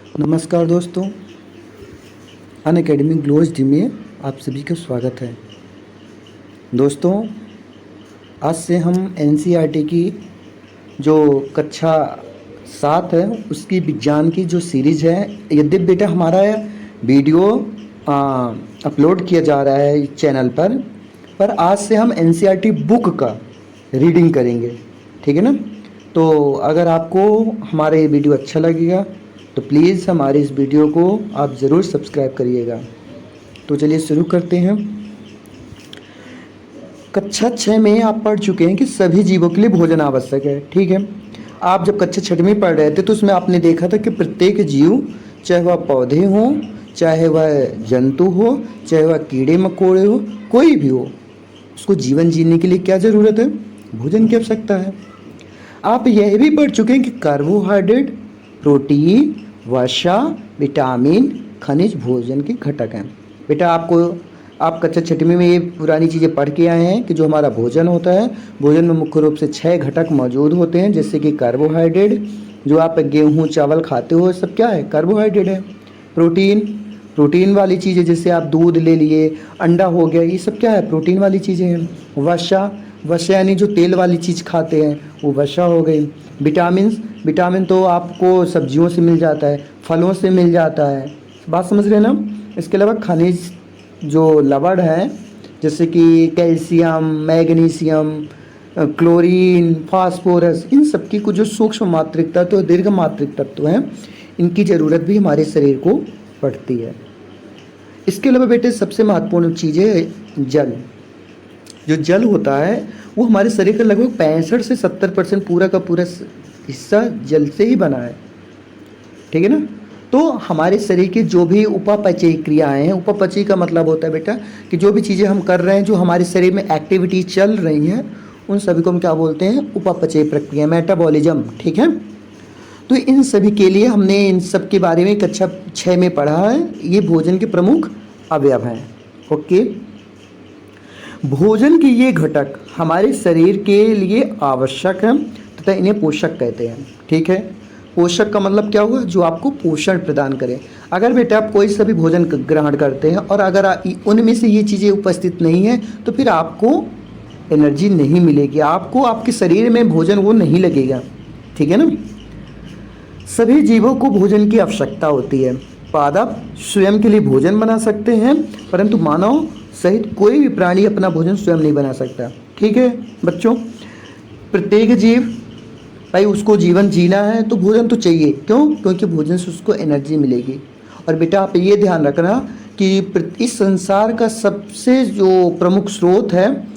नमस्कार दोस्तों, Unacademy glows में आप सभी का स्वागत है। दोस्तों, आज से हम एनसीईआरटी की जो कक्षा 7 है उसकी विज्ञान की जो सीरीज है, यद्यपि बेटा हमारा वीडियो अपलोड किया जा रहा है इस चैनल पर आज से हम एनसीईआरटी बुक का रीडिंग करेंगे, ठीक है ना। तो अगर आपको हमारा ये वीडियो अच्छा लगेगा तो प्लीज़ हमारे इस वीडियो को आप ज़रूर सब्सक्राइब करिएगा। तो चलिए शुरू करते हैं। कक्षा 6 में आप पढ़ चुके हैं कि सभी जीवों के लिए भोजन आवश्यक है, ठीक है। आप जब कक्षा 6 में पढ़ रहे थे तो उसमें आपने देखा था कि प्रत्येक जीव, चाहे वह पौधे हों, चाहे वह जंतु हो, चाहे वह कीड़े मकोड़े हो, कोई भी हो, उसको जीवन जीने के लिए क्या ज़रूरत है? भोजन की आवश्यकता है। आप यह भी पढ़ चुके हैं कि कार्बोहाइड्रेट, प्रोटीन, वसा, विटामिन, खनिज भोजन के घटक हैं। बेटा आप कक्षा 6वीं में ये पुरानी चीज़ें पढ़ के आए हैं कि जो हमारा भोजन होता है, भोजन में मुख्य रूप से 6 घटक मौजूद होते हैं, जैसे कि कार्बोहाइड्रेट, जो आप गेहूँ चावल खाते हो सब क्या है? कार्बोहाइड्रेट है। प्रोटीन वाली चीज़ें, जैसे आप दूध ले लिए, अंडा हो गया, ये सब क्या है? प्रोटीन वाली चीज़ें हैं। वसा यानी जो तेल वाली चीज़ खाते हैं वो वसा हो गई। विटामिन तो आपको सब्जियों से मिल जाता है, फलों से मिल जाता है, बात समझ रहे हैं ना। इसके अलावा खनिज जो लवण है, जैसे कि कैल्शियम, मैग्नीशियम, क्लोरीन, फास्फोरस, इन सब की कुछ जो सूक्ष्म मात्रिक तत्व, दीर्घ मात्रिक तत्व हैं, इनकी ज़रूरत भी हमारे शरीर को पड़ती है। इसके अलावा बेटे सबसे महत्वपूर्ण चीज़ है जल। जो जल होता है वो हमारे शरीर का लगभग 65 से 70% पूरा का पूरा हिस्सा जल से ही बना है, ठीक है ना। तो हमारे शरीर की जो भी उपापचयी क्रियाएं हैं, उपापचयी का मतलब होता है बेटा कि जो भी चीज़ें हम कर रहे हैं, जो हमारे शरीर में एक्टिविटी चल रही हैं, उन सभी को हम क्या बोलते हैं? उपापचयी प्रक्रिया, मेटाबॉलिज्म, ठीक है। तो इन सभी के लिए हमने इन सब के बारे में कक्षा 6 में पढ़ा है। ये भोजन के प्रमुख अवयव हैं। ओके, भोजन के ये घटक हमारे शरीर के लिए आवश्यक हैं तथा इन्हें पोषक कहते हैं, ठीक है। पोषक का मतलब क्या हुआ? जो आपको पोषण प्रदान करे। अगर बेटा आप कोई सा भी भोजन ग्रहण करते हैं और अगर उनमें से ये चीज़ें उपस्थित नहीं है तो फिर आपको एनर्जी नहीं मिलेगी, आपको आपके शरीर में भोजन वो नहीं लगेगा, ठीक है ना। सभी जीवों को भोजन की आवश्यकता होती है। पादप स्वयं के लिए भोजन बना सकते हैं, परंतु मानव सहित कोई भी प्राणी अपना भोजन स्वयं नहीं बना सकता, ठीक है बच्चों। प्रत्येक जीव भाई, उसको जीवन जीना है तो भोजन तो चाहिए। क्यों? क्योंकि भोजन से उसको एनर्जी मिलेगी। और बेटा आप ये ध्यान रखना कि इस संसार का सबसे जो प्रमुख स्रोत है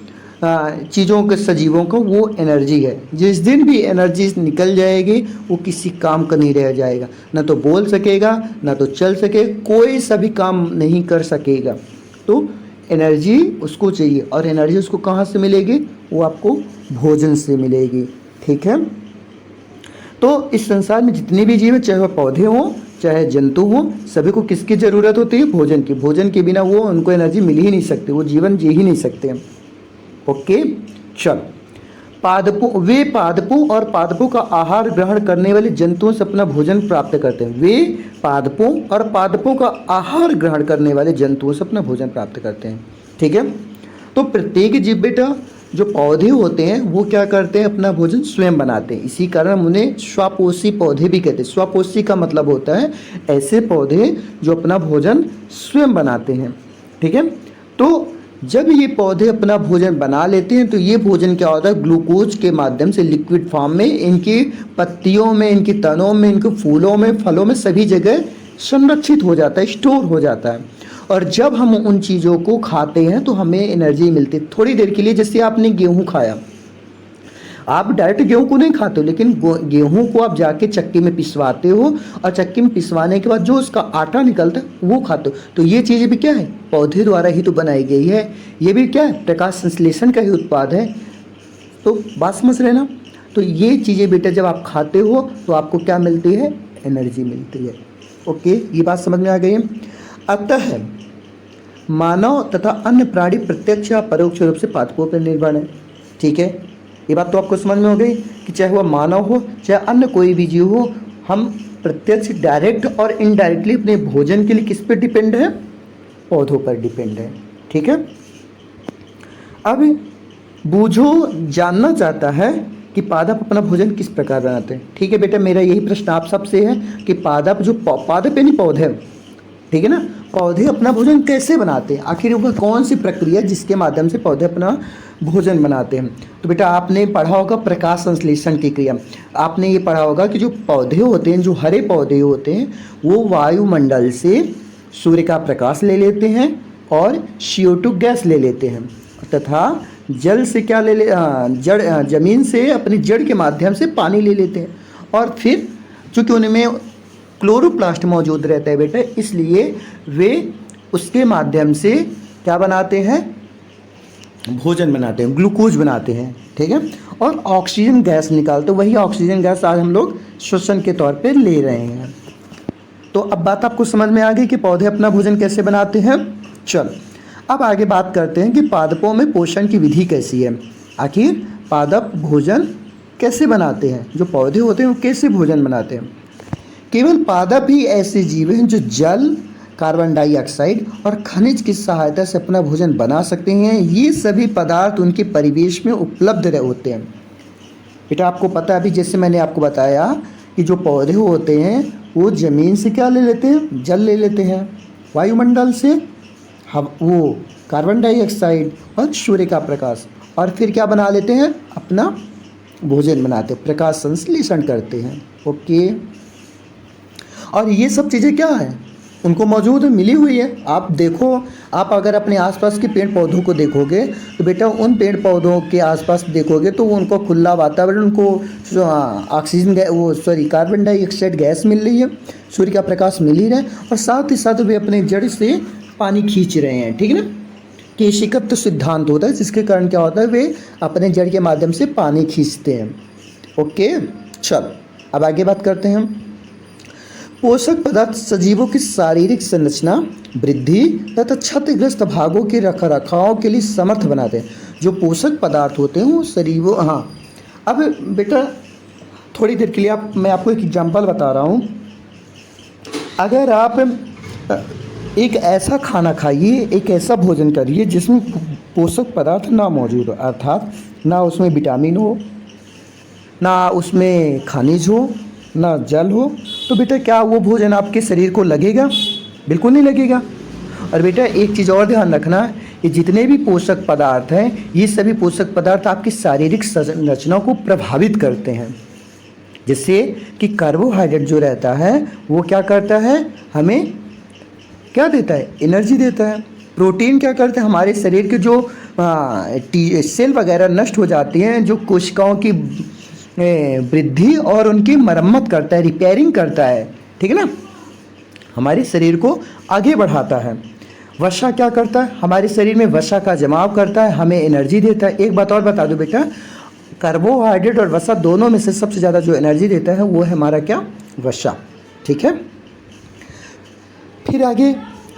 चीज़ों के, सजीवों का, वो एनर्जी है। जिस दिन भी एनर्जी निकल जाएगी वो किसी काम का नहीं रह जाएगा, ना तो बोल सकेगा, ना तो चल सके, कोई सा भी काम नहीं कर सकेगा। तो एनर्जी उसको चाहिए, और एनर्जी उसको कहाँ से मिलेगी? वो आपको भोजन से मिलेगी, ठीक है। तो इस संसार में जितने भी जीव हैं, चाहे वह पौधे हों, चाहे जंतु हों, सभी को किसकी ज़रूरत होती है? भोजन की। भोजन के बिना वो उनको एनर्जी मिल ही नहीं सकती, वो जीवन जी ही नहीं सकते। ओके, चल। पादपों और पादपों का आहार ग्रहण करने वाले जंतुओं से अपना भोजन प्राप्त करते हैं। वे पादपों और पादपों का आहार ग्रहण करने वाले जंतुओं से अपना भोजन प्राप्त करते हैं, ठीक है। तो प्रत्येक जीव बेटा, जो पौधे होते हैं वो क्या करते हैं? अपना भोजन स्वयं बनाते हैं। इसी कारण हम उन्हें स्वपोषी पौधे भी कहते हैं। स्वपोषी का मतलब होता है ऐसे पौधे जो अपना भोजन स्वयं बनाते हैं, ठीक है। तो जब ये पौधे अपना भोजन बना लेते हैं तो ये भोजन क्या होता है? ग्लूकोज के माध्यम से लिक्विड फॉर्म में इनकी पत्तियों में, इनकी तनों में, इनके फूलों में, फलों में, सभी जगह संरक्षित हो जाता है, स्टोर हो जाता है। और जब हम उन चीज़ों को खाते हैं तो हमें एनर्जी मिलती है थोड़ी देर के लिए। जैसे आपने गेहूँ खाया, आप डायरेक्ट गेहूं को नहीं खाते हो, लेकिन गेहूं को आप जाके चक्की में पिसवाते हो, और चक्की में पिसवाने के बाद जो उसका आटा निकलता है वो खाते हो। तो ये चीज़ें भी क्या है? पौधे द्वारा ही तो बनाई गई है। ये भी क्या है? प्रकाश संश्लेषण का ही उत्पाद है। तो बात समझ रहे ना। तो ये चीज़ें बेटा जब आप खाते हो तो आपको क्या मिलती है? एनर्जी मिलती है। ओके, ये बात समझ में आ गई है। अतः मानव तथा अन्य प्राणी प्रत्यक्ष या परोक्ष रूप से पादपों पर निर्भर है, ठीक है। ये बात तो आपको समझ में हो गई कि चाहे वह मानव हो, चाहे अन्य कोई भी जीव हो, हम प्रत्यक्ष डायरेक्ट और इनडायरेक्टली अपने भोजन के लिए किस पे डिपेंड है? पौधों पर डिपेंड है। ठीक है। अब बूझो जानना चाहता है कि पादप अपना भोजन किस प्रकार बनाते हैं। ठीक है बेटा, मेरा यही प्रश्न आप सबसे है कि पादप जो पादप यानी पौधे, ठीक है ना, पौधे अपना भोजन कैसे बनाते हैं, आखिर वह कौन सी प्रक्रिया जिसके माध्यम से पौधे अपना भोजन बनाते हैं। तो बेटा आपने पढ़ा होगा प्रकाश संश्लेषण की क्रिया। आपने ये पढ़ा होगा कि जो पौधे होते हैं, जो हरे पौधे होते हैं, वो वायुमंडल से सूर्य का प्रकाश ले लेते हैं और CO2 गैस ले लेते हैं तथा जल से क्या जड़ जमीन से अपनी जड़ के माध्यम से पानी ले लेते हैं और फिर चूँकि उनमें क्लोरोप्लास्ट मौजूद रहता है बेटा, इसलिए वे उसके माध्यम से क्या बनाते हैं? भोजन बनाते हैं, ग्लूकोज बनाते हैं। ठीक है। और ऑक्सीजन गैस निकालते, वही ऑक्सीजन गैस आज हम लोग श्वसन के तौर पे ले रहे हैं। तो अब बात आपको समझ में आ गई कि पौधे अपना भोजन कैसे बनाते हैं। चल अब आगे बात करते हैं कि पादपों में पोषण की विधि कैसी है। आखिर पादप भोजन कैसे बनाते हैं, जो पौधे होते हैं वो कैसे भोजन बनाते हैं। केवल पादप ही ऐसे जीव हैं जो जल, कार्बन डाइऑक्साइड और खनिज की सहायता से अपना भोजन बना सकते हैं। ये सभी पदार्थ उनके परिवेश में उपलब्ध होते हैं। बेटा आपको पता है, अभी जैसे मैंने आपको बताया कि जो पौधे होते हैं वो ज़मीन से क्या ले लेते हैं? जल ले लेते हैं, वायुमंडल से वो कार्बन डाइऑक्साइड और सूर्य का प्रकाश, और फिर क्या बना लेते हैं? अपना भोजन बनाते हैं, प्रकाश संश्लेषण करते हैं। ओके। और ये सब चीज़ें क्या है? उनको मौजूद मिली हुई है। आप देखो, आप अगर अपने आसपास के पेड़ पौधों को देखोगे तो बेटा उन पेड़ पौधों के आसपास देखोगे तो वो उनको खुला वातावरण, उनको ऑक्सीजन कार्बन डाइऑक्साइड गैस मिल रही है, सूर्य का प्रकाश मिल ही रहा है, और साथ ही साथ वे अपने जड़ से पानी खींच रहे हैं। ठीक है ना, केशिकत्व सिद्धांत होता है, जिसके कारण क्या होता है, वे अपने जड़ के माध्यम से पानी खींचते हैं। ओके। चल अब आगे बात करते हैं हम। पोषक पदार्थ सजीवों की शारीरिक संरचना, वृद्धि तथा क्षतिग्रस्त भागों के रखरखाव के लिए समर्थ बनाते हैं। जो पोषक पदार्थ होते हैं वो शरीरों अब बेटा थोड़ी देर के लिए मैं आपको एक एग्जांपल बता रहा हूँ। अगर आप एक ऐसा खाना खाइए, एक ऐसा भोजन करिए जिसमें पोषक पदार्थ ना मौजूद हो, अर्थात ना उसमें विटामिन हो, ना उसमें खनिज हो, ना जल हो, तो बेटा क्या वो भोजन आपके शरीर को लगेगा? बिल्कुल नहीं लगेगा। और बेटा एक चीज़ और ध्यान रखना, कि जितने भी पोषक पदार्थ हैं, ये सभी पोषक पदार्थ आपकी शारीरिक संरचना को प्रभावित करते हैं। जिससे कि कार्बोहाइड्रेट जो रहता है वो क्या करता है? हमें क्या देता है? एनर्जी देता है। प्रोटीन क्या करते हैं? हमारे शरीर के जो सेल वगैरह नष्ट हो जाती हैं, जो कोशिकाओं की वृद्धि और उनकी मरम्मत करता है, रिपेयरिंग करता है। ठीक है ना, हमारे शरीर को आगे बढ़ाता है। वसा क्या करता है? हमारे शरीर में वसा का जमाव करता है, हमें एनर्जी देता है। एक बात और बता दो बेटा, कार्बोहाइड्रेट और वसा दोनों में से सबसे ज़्यादा जो एनर्जी देता है वो है हमारा क्या? वसा। ठीक है। फिर आगे,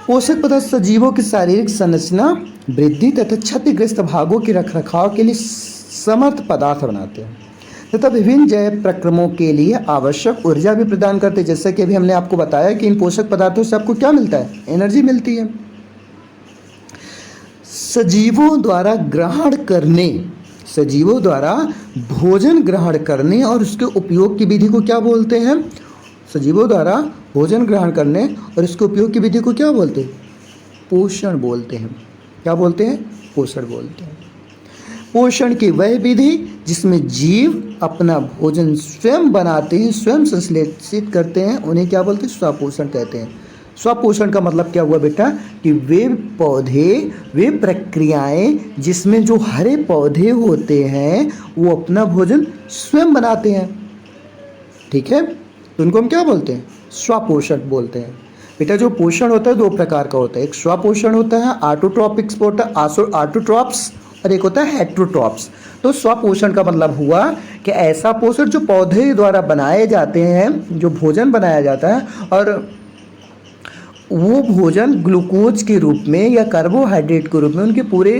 पोषक पदार्थ सजीवों की शारीरिक संरचना, वृद्धि तथा क्षतिग्रस्त भागों के रखरखाव के लिए समर्थ पदार्थ बनाते हैं तथा विभिन्न जैव प्रक्रमों के लिए आवश्यक ऊर्जा भी प्रदान करते हैं। जैसे कि अभी हमने आपको बताया कि इन पोषक पदार्थों से आपको क्या मिलता है? एनर्जी मिलती है। सजीवों द्वारा भोजन ग्रहण करने और उसके उपयोग की विधि को क्या बोलते हैं? सजीवों द्वारा भोजन ग्रहण करने और इसके उपयोग की विधि को क्या बोलते हैं? पोषण बोलते हैं। क्या बोलते हैं? पोषण बोलते हैं। पोषण की वह विधि जिसमें जीव अपना भोजन स्वयं बनाते हैं, स्वयं संश्लेषित करते हैं, उन्हें क्या बोलते हैं? स्वपोषण कहते हैं। स्वपोषण का मतलब क्या हुआ बेटा? कि वे पौधे, वे प्रक्रियाएं जिसमें जो हरे पौधे होते हैं वो अपना भोजन स्वयं बनाते हैं। ठीक है, तो उनको हम क्या बोलते हैं? स्वपोषण बोलते हैं। बेटा जो पोषण होता है दो प्रकार का होता है। एक स्वपोषण होता है, ऑटोट्रॉप्स, और एक होता है हेट्रोट्रॉप्स। तो स्वपोषण का मतलब हुआ कि ऐसा पोषण जो पौधे द्वारा बनाए जाते हैं, जो भोजन बनाया जाता है और वो भोजन ग्लूकोज के रूप में या कार्बोहाइड्रेट के रूप में उनके पूरे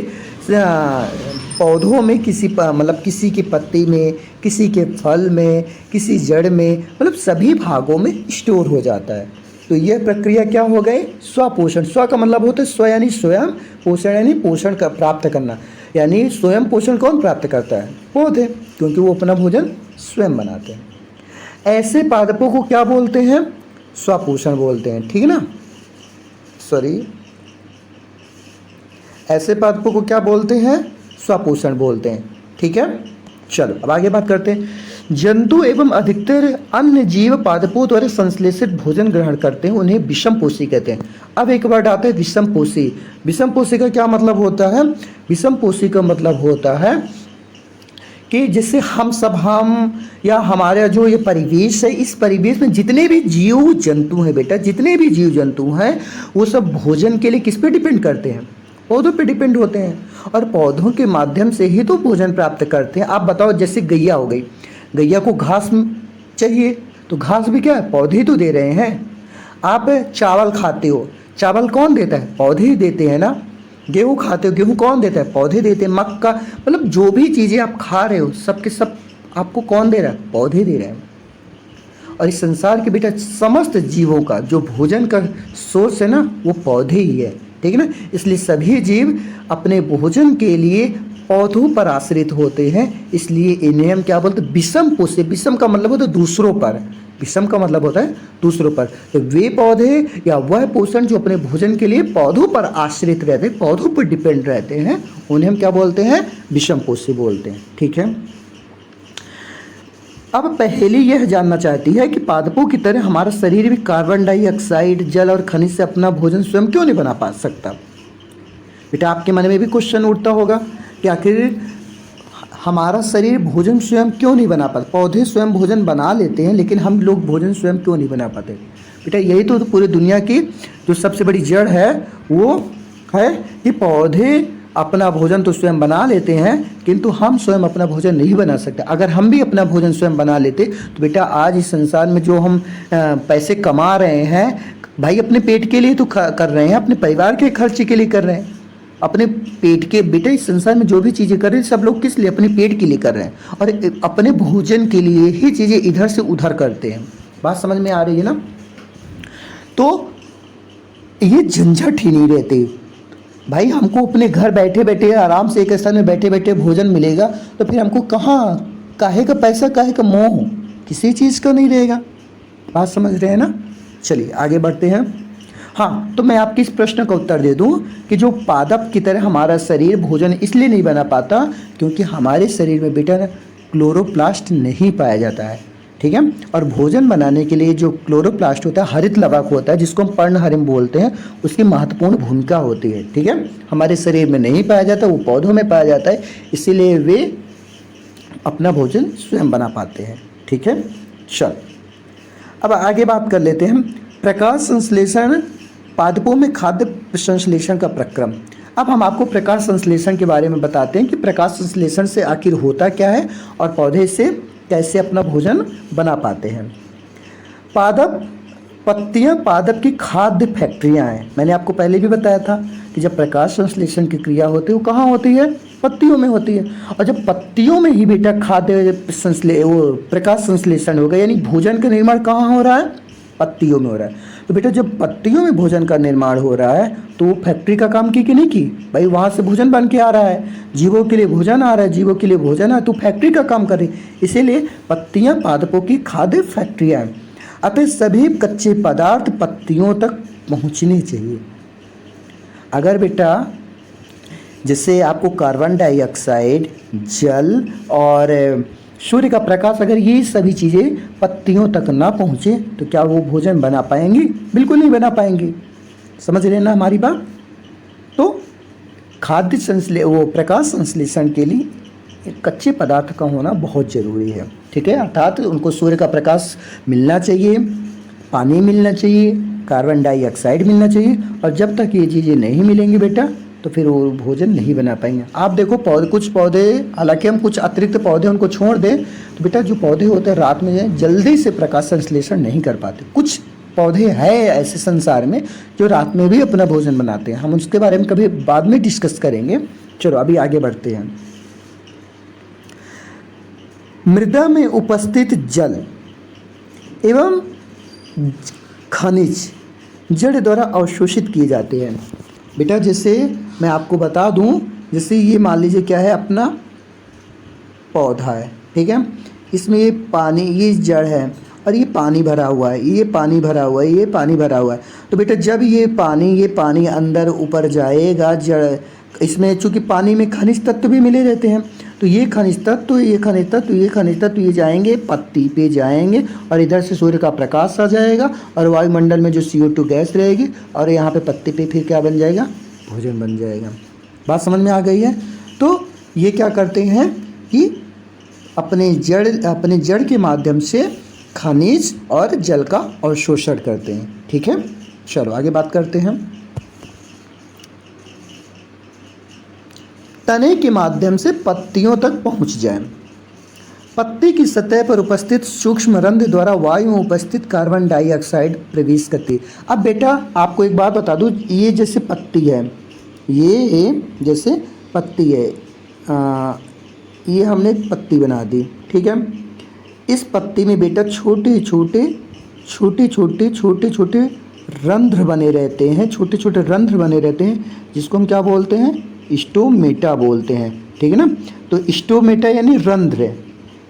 पौधों में मतलब किसी की पत्ती में, किसी के फल में, किसी जड़ में, मतलब सभी भागों में स्टोर हो जाता है। तो यह प्रक्रिया क्या हो गई? स्वपोषण। स्व का मतलब होता है स्व यानी स्वयं, पोषण यानी पोषण का प्राप्त करना, यानी स्वयं पोषण कौन प्राप्त करता है? पौधे, क्योंकि वो अपना भोजन स्वयं बनाते हैं। ऐसे पादपों को क्या बोलते हैं? स्वपोषण बोलते हैं, ठीक है ना। ऐसे पादपों को क्या बोलते हैं? स्वपोषण बोलते हैं, ठीक है। चलो अब आगे बात करते हैं। जंतु एवं अधिकतर अन्य जीव पादपों द्वारा संश्लेषित भोजन ग्रहण करते हैं, उन्हें विषमपोषी कहते हैं। अब एक वर्ड आता है विषमपोषी। विषमपोषी का क्या मतलब होता है? विषमपोषी का मतलब होता है कि जैसे हम या हमारा जो ये परिवेश है, इस परिवेश में जितने भी जीव जंतु हैं बेटा, जितने भी जीव जंतु हैं, वो सब भोजन के लिए किस पे डिपेंड करते हैं? पौधों पे डिपेंड होते हैं, और पौधों के माध्यम से ही तो भोजन प्राप्त करते हैं। आप बताओ, जैसे गैया हो गई, गैया को घास चाहिए, तो घास भी क्या है? पौधे ही तो दे रहे हैं। आप चावल खाते हो, चावल कौन देता है? पौधे ही देते हैं ना। गेहूँ खाते हो, गेहूँ कौन देता है? पौधे देते हैं। मक्का, मतलब जो भी चीज़ें आप खा रहे हो सब के सब आपको कौन दे रहा है? पौधे दे रहे हैं। और इस संसार के बेटा समस्त जीवों का जो भोजन का सोर्स है ना, वो पौधे ही है, ठीक है ना। इसलिए सभी जीव अपने भोजन के लिए पौधों पर आश्रित होते हैं, इसलिए इन्हें हम क्या बोलते हैं? विषम पोषी। विषम का मतलब होता है दूसरों पर, विषम का मतलब होता है दूसरों पर। तो वे पौधे या वह पोषण जो अपने भोजन के लिए पौधों पर आश्रित रहते हैं, पौधों पर डिपेंड रहते हैं, उन्हें हम क्या बोलते हैं? विषम पोषी बोलते हैं, ठीक है। अब पहेली यह जानना चाहती है कि पादपों की तरह हमारा शरीर भी कार्बन डाइऑक्साइड, जल और खनिज से अपना भोजन स्वयं क्यों नहीं बना पा सकता? बेटा आपके मन में भी क्वेश्चन उठता होगा कि आखिर हमारा शरीर भोजन स्वयं क्यों नहीं बना पाता? पौधे स्वयं भोजन बना लेते हैं, लेकिन हम लोग भोजन स्वयं क्यों नहीं बना पाते? बेटा यही तो पूरी दुनिया की जो सबसे बड़ी जड़ है वो है कि पौधे अपना भोजन तो स्वयं बना लेते हैं, किंतु हम स्वयं अपना भोजन नहीं बना सकते। अगर हम भी अपना भोजन स्वयं बना लेते तो बेटा आज इस संसार में जो हम पैसे कमा रहे हैं, भाई अपने पेट के लिए तो कर रहे हैं, अपने परिवार के खर्चे के लिए कर रहे हैं, अपने पेट के। बेटा इस संसार में जो भी चीज़ें कर रहे हैं सब लोग किस लिए? अपने पेट के लिए कर रहे हैं, और अपने भोजन के लिए ही चीज़ें इधर से उधर करते हैं। बात समझ में आ रही है ना? तो ये झंझट ही नहीं रहती भाई। हमको अपने घर बैठे बैठे आराम से एक स्थान में बैठे बैठे भोजन मिलेगा, तो फिर हमको काहे का पैसा, काहे का मोह, किसी चीज़ का नहीं रहेगा। बात समझ रहे हैं ना? चलिए आगे बढ़ते हैं। हाँ, तो मैं आपके इस प्रश्न का उत्तर दे दूं कि जो पादप की तरह हमारा शरीर भोजन इसलिए नहीं बना पाता क्योंकि हमारे शरीर में बेटा क्लोरोप्लास्ट नहीं पाया जाता है, ठीक है। और भोजन बनाने के लिए जो क्लोरोप्लास्ट होता है, हरित लवक होता है, जिसको हम पर्णहरिम बोलते हैं, उसकी महत्वपूर्ण भूमिका होती है, ठीक है। हमारे शरीर में नहीं पाया जाता, वो पौधों में पाया जाता है, इसीलिए वे अपना भोजन स्वयं बना पाते हैं, ठीक है। चल अब आगे बात कर लेते हैं प्रकाश संश्लेषण, पादपों में खाद्य संश्लेषण का प्रक्रम। अब हम आपको प्रकाश संश्लेषण के बारे में बताते हैं कि प्रकाश संश्लेषण से आखिर होता क्या है और पौधे से कैसे अपना भोजन बना पाते हैं। पत्तियां पादप की खाद्य फैक्ट्रियां हैं। मैंने आपको पहले भी बताया था कि जब प्रकाश संश्लेषण की क्रिया होती है वो कहाँ होती है? पत्तियों में होती है। और जब पत्तियों में ही बेटा प्रकाश संश्लेषण होगा, यानी भोजन का निर्माण कहाँ हो रहा है? पत्तियों में हो रहा है। तो बेटा जब पत्तियों में भोजन का निर्माण हो रहा है तो वो फैक्ट्री का काम की कि नहीं की? भाई वहाँ से भोजन बन के आ रहा है, जीवों के लिए भोजन आ रहा है, जीवों के लिए भोजन है, तो फैक्ट्री का काम कर रही है। इसीलिए पत्तियाँ पादपों की खाद्य फैक्ट्रियाँ हैं। अतः सभी कच्चे पदार्थ पत्तियों तक पहुँचने चाहिए। अगर बेटा जैसे आपको कार्बन डाइऑक्साइड, जल और सूर्य का प्रकाश, अगर ये सभी चीज़ें पत्तियों तक ना पहुँचे तो क्या वो भोजन बना पाएंगी? बिल्कुल नहीं बना पाएंगी। समझ रहे ना हमारी बात? तो प्रकाश संश्लेषण के लिए कच्चे पदार्थ का होना बहुत ज़रूरी है, ठीक है। अर्थात उनको सूर्य का प्रकाश मिलना चाहिए, पानी मिलना चाहिए, कार्बन डाइऑक्साइड मिलना चाहिए, और जब तक ये चीज़ें नहीं मिलेंगी बेटा तो फिर वो भोजन नहीं बना पाएंगे। आप देखो कुछ पौधे, हालांकि हम कुछ अतिरिक्त पौधे उनको छोड़ दें तो बेटा जो पौधे होते हैं रात में जल्दी से प्रकाश संश्लेषण नहीं कर पाते। कुछ पौधे हैं ऐसे संसार में जो रात में भी अपना भोजन बनाते हैं। हम उसके बारे में कभी बाद में डिस्कस करेंगे। चलो अभी आगे बढ़ते हैं। मृदा में उपस्थित जल एवं खनिज जड़ द्वारा अवशोषित किए जाते हैं। बेटा जैसे मैं आपको बता दूं, जैसे ये मान लीजिए क्या है, अपना पौधा है, ठीक है, इसमें ये पानी, ये जड़ है और ये पानी भरा हुआ है, ये पानी भरा हुआ है, ये पानी भरा हुआ है। तो बेटा जब ये पानी अंदर ऊपर जाएगा, जड़ इसमें चूँकि पानी में खनिज तत्व भी मिले रहते हैं, तो ये खनिज तत्व, ये खनिज तत्व, ये खनिज तत्व, ये जाएंगे पत्ती पे जाएंगे और इधर से सूर्य का प्रकाश आ जाएगा और वायुमंडल में जो CO2 गैस रहेगी और यहाँ पे पत्ती पे फिर क्या बन जाएगा, भोजन बन जाएगा। बात समझ में आ गई है। तो ये क्या करते हैं कि अपने जड़ के माध्यम से खनिज और जल का अवशोषण करते हैं। ठीक है, चलो आगे बात करते हैं। तने के माध्यम से पत्तियों तक पहुंच जाए। पत्ती की सतह पर उपस्थित सूक्ष्म रंध्र द्वारा वायु में उपस्थित कार्बन डाइऑक्साइड प्रवेश करती है। अब बेटा आपको एक बात बता दूं, ये जैसे पत्ती है, ये जैसे पत्ती है, ये हमने एक पत्ती बना दी, ठीक है। इस पत्ती में बेटा छोटे छोटे रंध्र बने रहते हैं, छोटे छोटे रंध्र बने रहते हैं, जिसको हम क्या बोलते हैं, स्टोमेटा बोलते हैं, ठीक है ना। तो स्टोमेटा यानी रंध्र,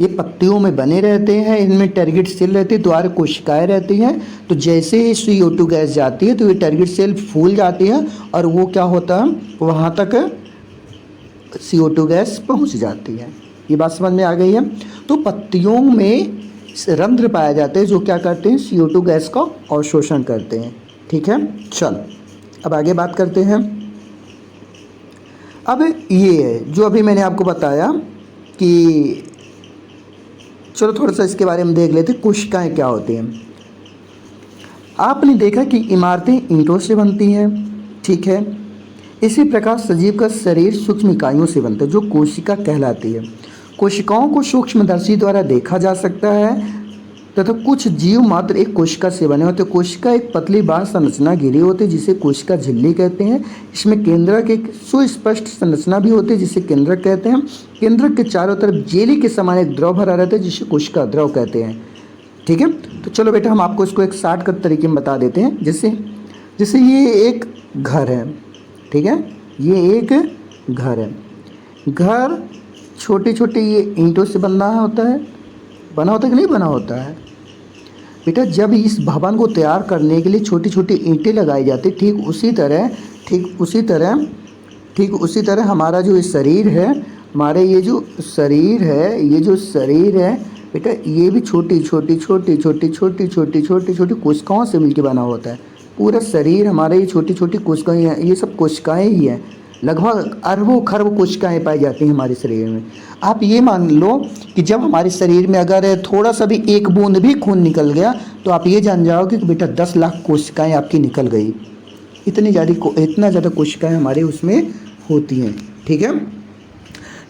ये पत्तियों में बने रहते हैं, इनमें टारगेट सेल रहती है, द्वार कोशिकाएं रहती हैं। तो जैसे ही CO2 गैस जाती है तो ये टारगेट सेल फूल जाती है और वो क्या होता है, वहाँ तक CO2 गैस पहुँच जाती है। ये बात समझ में आ गई है। तो पत्तियों में रंध्र पाए जाते हैं जो क्या करते हैं, CO2 गैस का अवशोषण करते हैं। ठीक है, चल अब आगे बात करते हैं। अब ये है जो अभी मैंने आपको बताया कि चलो थोड़ा सा इसके बारे में देख लेते हैं, कोशिकाएं क्या होती हैं। आपने देखा कि इमारतें ईंटों से बनती हैं, ठीक है। इसी प्रकार सजीव का शरीर सूक्ष्म इकाइयों से बनता है जो कोशिका कहलाती है। कोशिकाओं को सूक्ष्मदर्शी द्वारा देखा जा सकता है तथा कुछ जीव मात्र एक कोशिका से बने होते हैं। कोशिका एक पतली बाह्य संरचना घिरी होती है जिसे कोशिका झिल्ली कहते हैं। इसमें केंद्रक एक सुस्पष्ट संरचना भी होती है जिसे केंद्रक कहते हैं। केंद्रक के चारों तरफ जेली के समान एक द्रव भरा रहता है जिसे कोशिका द्रव कहते हैं। ठीक है, तो चलो बेटा हम आपको इसको एक शॉर्टकट तरीके में बता देते हैं। जैसे ये एक घर है, ठीक है, ये एक घर है। घर छोटे छोटे ये ईंटों से बना होता है कि नहीं बना होता है बेटा। जब इस भवन को तैयार करने के लिए छोटी छोटी ईंटें लगाई जाती, ठीक उसी तरह हमारा जो शरीर है, हमारे ये जो शरीर है बेटा, ये भी छोटी छोटी कोशिकाओं से मिलकर बना होता है। पूरा शरीर हमारे ये छोटी छोटी कोशिकाएं हैं, ये सब कोशिकाएं ही हैं। लगभग अरबों खरबों कोशिकाएं पाई जाती हैं हमारे शरीर में। आप ये मान लो कि जब हमारे शरीर में अगर थोड़ा सा भी एक बूंद भी खून निकल गया तो आप ये जान जाओगे कि बेटा 10 लाख कोशिकाएं आपकी निकल गई। इतनी ज़्यादा कोशिकाएं हमारे उसमें होती हैं। ठीक है,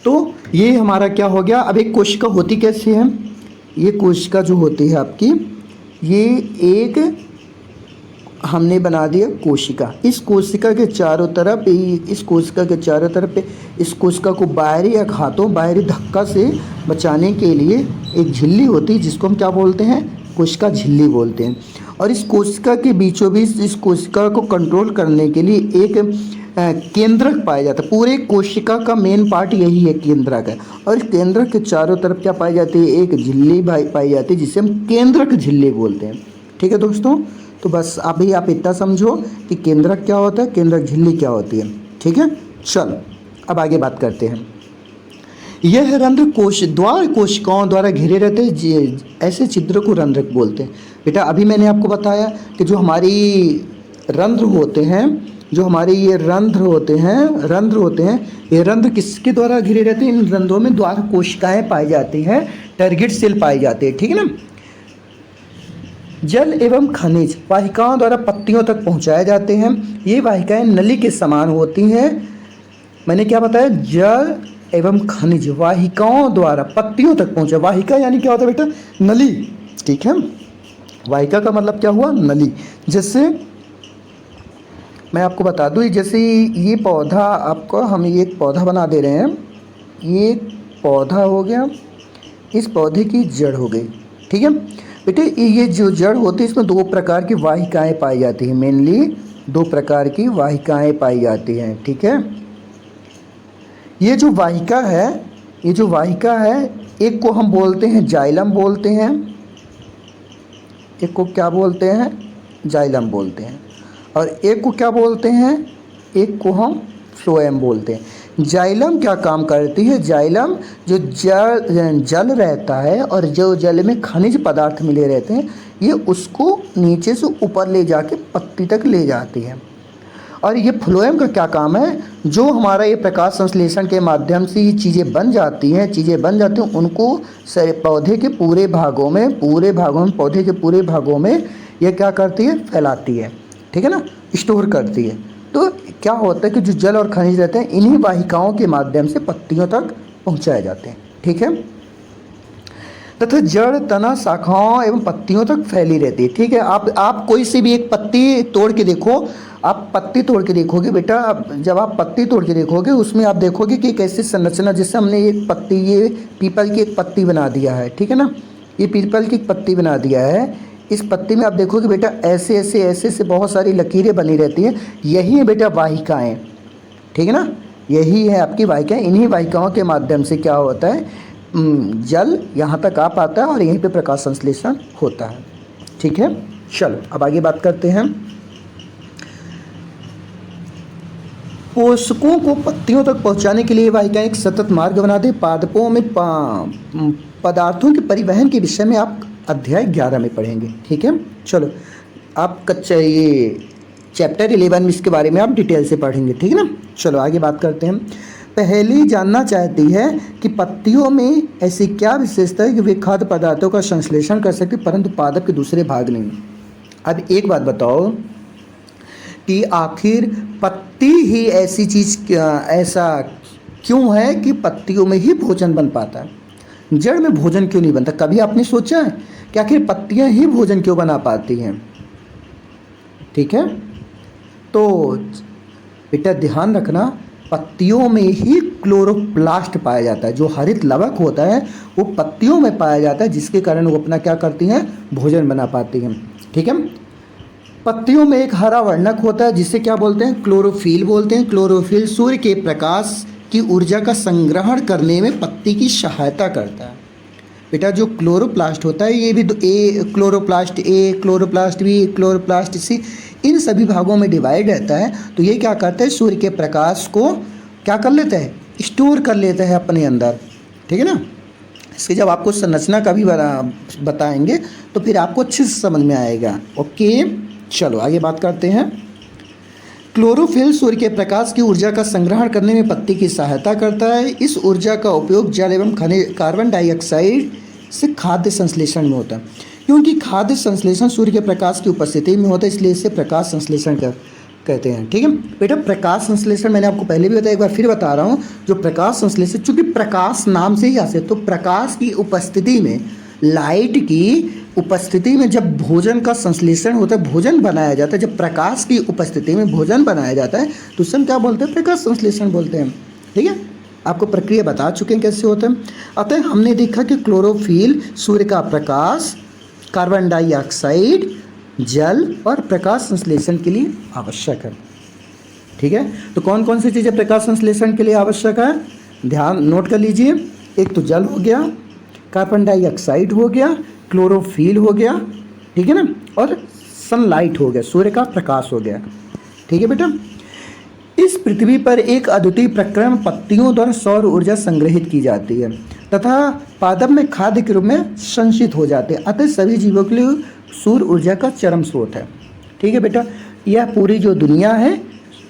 तो ये हमारा क्या हो गया। अब एक कोशिका होती कैसे है, ये कोशिका जो होती है आपकी, ये एक हमने बना दिया कोशिका। इस कोशिका के चारों तरफ इस कोशिका को बाहरी या बाहरी धक्का से बचाने के लिए एक झिल्ली होती है जिसको हम क्या बोलते हैं, कोशिका झिल्ली बोलते हैं। और इस कोशिका के बीचों बीच इस कोशिका को कंट्रोल करने के लिए एक केंद्रक पाया जाता है। पूरे कोशिका का मेन पार्ट यही है, केंद्रक है। और इस केंद्रक के चारों तरफ क्या पाई जाती है, एक झिल्ली पाई जाती है जिसे हम केंद्रक झिल्ली बोलते हैं। ठीक है दोस्तों, तो बस अभी आप इतना समझो कि केंद्रक क्या होता है, केंद्रक झिल्ली क्या होती है। ठीक है, चल अब आगे बात करते हैं। यह रंध्र द्वार कोशिकाओं द्वारा घिरे रहते हैं, ऐसे छिद्र को रंध्रक बोलते हैं। बेटा अभी मैंने आपको बताया कि जो हमारी रंध्र होते हैं, जो हमारे ये रंध्र होते हैं, ये रंध्र किसके द्वारा घिरे रहते हैं, इन रंध्रों में द्वार कोशिकाएं पाई जाती हैं, टारगेट सेल पाई जाती है। ठीक है ना। जल एवं खनिज वाहिकाओं द्वारा पत्तियों तक पहुंचाए जाते हैं। ये वाहिकाएं नली के समान होती हैं। मैंने क्या बताया, जल एवं खनिज वाहिकाओं द्वारा पत्तियों तक पहुंचा। वाहिका यानी क्या होता है बेटा, नली। ठीक है, वाहिका का मतलब क्या हुआ, नली। जैसे मैं आपको बता दूँ, जैसे ये पौधा आपको हम ये एक पौधा बना दे रहे हैं, ये एक पौधा हो गया, इस पौधे की जड़ हो गई, ठीक है बेटे। ये जो जड़ होती है इसमें 2 प्रकार की वाहिकाएं पाई जाती हैं, मेनली 2 प्रकार की वाहिकाएं पाई जाती हैं, ठीक है। ये जो वाहिका है, ये जो वाहिका है, एक को हम बोलते हैं जाइलम बोलते हैं, एक को क्या बोलते हैं, जाइलम बोलते हैं, और एक को क्या बोलते हैं, एक को हम फ्लोएम बोलते हैं। जाइलम क्या काम करती है, जाइलम जो जल रहता है और जो जल में खनिज पदार्थ मिले रहते हैं, ये उसको नीचे से ऊपर ले जाके पत्ती तक ले जाती है। और ये फ्लोएम का क्या काम है, जो हमारा ये प्रकाश संश्लेषण के माध्यम से ये चीज़ें बन जाती हैं, उनको पौधे के पूरे भागों में पौधे के पूरे भागों में ये क्या करती है, फैलाती है, ठीक है ना, स्टोर करती है। तो क्या होता है कि जो जल और खनिज रहते हैं इन्हीं वाहिकाओं के माध्यम से पत्तियों तक पहुंचाए जाते हैं, ठीक है। तथा जड़, तना, शाखाओं एवं पत्तियों तक फैली रहती है, ठीक है। आप कोई सी भी एक पत्ती तोड़ के देखो, आप पत्ती तोड़ के देखोगे बेटा, जब आप पत्ती तोड़ के देखोगे उसमें आप देखोगे कि कैसे संरचना, जैसे हमने एक पत्ती, ये पीपल की एक पत्ती बना दिया है, ठीक है ना, ये पीपल की एक पत्ती बना दिया है। इस पत्ती में आप देखोगे बेटा ऐसे ऐसे ऐसे से बहुत सारी लकीरें बनी रहती हैं, यही है बेटा वाहिकाएँ, ठीक है ना, यही है आपकी वाहिकाएँ। इन्हीं वाहिकाओं के माध्यम से क्या होता है, जल यहाँ तक आ पाता है और यहीं पे प्रकाश संश्लेषण होता है, ठीक है। चलो अब आगे बात करते हैं। पोषकों को पत्तियों तक पहुंचाने के लिए वाहिकाएं एक सतत मार्ग बना दे। पादपों में पदार्थों के परिवहन के विषय में आप अध्याय 11 में पढ़ेंगे, ठीक है। चलो आप कच्चा ये चैप्टर 11 में इसके बारे में आप डिटेल से पढ़ेंगे, ठीक है ना। चलो आगे बात करते हैं। पहली जानना चाहती है कि पत्तियों में ऐसी क्या विशेषता है कि वे खाद्य पदार्थों का संश्लेषण कर सकती परंतु पादप के दूसरे भाग नहीं। अब एक बात बताओ कि आखिर पत्ती ही ऐसी चीज़, ऐसा क्यों है कि पत्तियों में ही भोजन बन पाता है, जड़ में भोजन क्यों नहीं बनता। कभी आपने सोचा है कि आखिर पत्तियां ही भोजन क्यों बना पाती हैं, ठीक है। तो बेटा ध्यान रखना, पत्तियों में ही क्लोरोप्लास्ट पाया जाता है, जो हरित लवक होता है वो पत्तियों में पाया जाता है, जिसके कारण वो अपना क्या करती हैं, भोजन बना पाती हैं, ठीक है। पत्तियों में एक हरा वर्णक होता है जिसे क्या बोलते हैं, क्लोरोफिल बोलते हैं। क्लोरोफिल सूर्य के प्रकाश की ऊर्जा का संग्रहण करने में पत्ती की सहायता करता है। बेटा जो क्लोरोप्लास्ट होता है, ये भी क्लोरोप्लास्ट ए, क्लोरोप्लास्ट बी, क्लोरोप्लास्ट सी, इन सभी भागों में डिवाइड रहता है। तो ये क्या करता है, सूर्य के प्रकाश को क्या कर लेता है, स्टोर कर लेता है अपने अंदर, ठीक है ना। इसकी जब आपको संरचना का भी बताएंगे तो फिर आपको अच्छे से समझ में आएगा, ओके। चलो आगे बात करते हैं। क्लोरोफिल सूर्य के प्रकाश की ऊर्जा का संग्रहण करने में पत्ती की सहायता करता है। इस ऊर्जा का उपयोग जल एवं खनिज कार्बन डाइऑक्साइड से खाद्य संश्लेषण में होता है। क्योंकि खाद्य संश्लेषण सूर्य के प्रकाश की उपस्थिति में होता है, इसलिए इसे प्रकाश संश्लेषण कहते हैं, ठीक है बेटा। प्रकाश संश्लेषण मैंने आपको पहले भी बताया, एक बार फिर बता रहा हूँ। जो प्रकाश संश्लेषण, चूँकि प्रकाश नाम से ही आसे, तो प्रकाश की उपस्थिति में, लाइट की उपस्थिति में जब भोजन का संश्लेषण होता है, भोजन बनाया जाता है, जब प्रकाश की उपस्थिति में भोजन बनाया जाता है तो उसे हम क्या बोलते हैं, प्रकाश संश्लेषण बोलते हैं, ठीक है। आपको प्रक्रिया बता चुके हैं कैसे होता है। अतः हमने देखा कि क्लोरोफिल सूर्य का प्रकाश, कार्बन डाइऑक्साइड, जल और प्रकाश संश्लेषण के लिए आवश्यक है, ठीक है। तो कौन कौन सी चीज़ें प्रकाश संश्लेषण के लिए आवश्यक है, ध्यान नोट कर लीजिए। एक तो जल हो गया, कार्बन डाइऑक्साइड हो गया, क्लोरोफिल हो गया, ठीक है ना, और सनलाइट हो गया, सूर्य का प्रकाश हो गया, ठीक है बेटा। इस पृथ्वी पर एक अद्वितीय प्रक्रम पत्तियों द्वारा सौर ऊर्जा संग्रहित की जाती है तथा पादप में खाद्य के रूप में संचित हो जाते हैं। अतः सभी जीवों के लिए सौर ऊर्जा का चरम स्रोत है, ठीक है बेटा। यह पूरी जो दुनिया है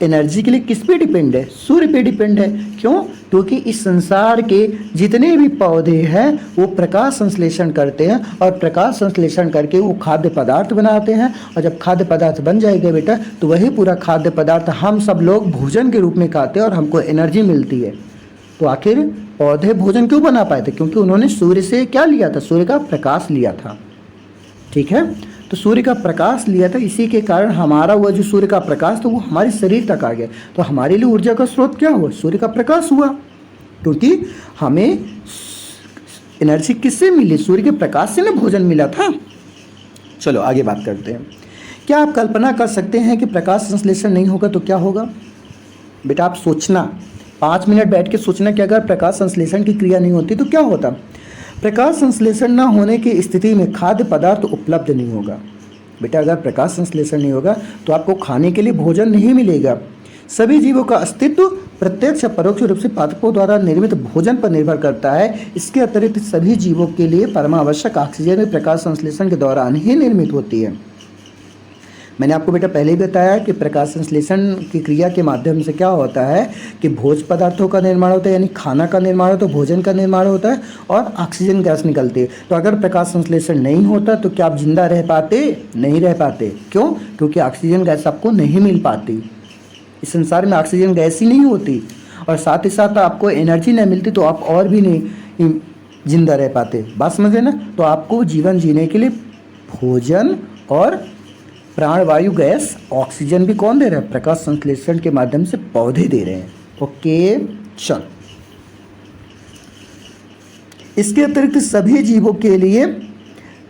एनर्जी के लिए किस पे डिपेंड है, सूर्य पे डिपेंड है। क्यों, क्योंकि इस संसार के जितने भी पौधे हैं वो प्रकाश संश्लेषण करते हैं और प्रकाश संश्लेषण करके वो खाद्य पदार्थ बनाते हैं, और जब खाद्य पदार्थ बन जाएगा बेटा तो वही पूरा खाद्य पदार्थ हम सब लोग भोजन के रूप में खाते हैं और हमको एनर्जी मिलती है। तो आखिर पौधे भोजन क्यों बना पाए थे, क्योंकि उन्होंने सूर्य से क्या लिया था, सूर्य का प्रकाश लिया था, ठीक है। तो सूर्य का प्रकाश लिया था, इसी के कारण हमारा वो जो सूर्य का प्रकाश था वो हमारे शरीर तक आ गया। तो हमारे लिए ऊर्जा का स्रोत क्या हुआ? सूर्य का प्रकाश हुआ, क्योंकि हमें एनर्जी किससे मिली? सूर्य के प्रकाश से ना भोजन मिला था। चलो आगे बात करते हैं। क्या आप कल्पना कर सकते हैं कि प्रकाश संश्लेषण नहीं होगा तो क्या होगा? बेटा आप सोचना, 5 मिनट बैठ के सोचना कि अगर प्रकाश संश्लेषण की क्रिया नहीं होती तो क्या होता। प्रकाश संश्लेषण न होने की स्थिति में खाद्य पदार्थ उपलब्ध नहीं होगा। बेटा अगर प्रकाश संश्लेषण नहीं होगा तो आपको खाने के लिए भोजन नहीं मिलेगा। सभी जीवों का अस्तित्व प्रत्यक्ष या परोक्ष रूप से पादपों द्वारा निर्मित भोजन पर निर्भर करता है। इसके अतिरिक्त सभी जीवों के लिए परमावश्यक ऑक्सीजन भी प्रकाश संश्लेषण के दौरान ही निर्मित होती है। मैंने आपको बेटा पहले ही बताया कि प्रकाश संश्लेषण की क्रिया के माध्यम से क्या होता है कि भोज्य पदार्थों का निर्माण होता है, यानी खाना का निर्माण होता है, भोजन का निर्माण होता है और ऑक्सीजन गैस निकलती है। तो अगर प्रकाश संश्लेषण नहीं होता तो क्या आप जिंदा रह पाते? नहीं रह पाते। क्यों? क्योंकि ऑक्सीजन गैस आपको नहीं मिल पाती। इस संसार में ऑक्सीजन गैस ही नहीं होती और साथ ही साथ आपको एनर्जी नहीं मिलती तो आप और भी नहीं जिंदा रह पाते। बात समझे ना? तो आपको जीवन जीने के लिए भोजन और प्राणवायु गैस ऑक्सीजन भी कौन दे रहा है? प्रकाश संश्लेषण के माध्यम से पौधे दे रहे हैं। ओके चल, इसके अतिरिक्त सभी जीवों के लिए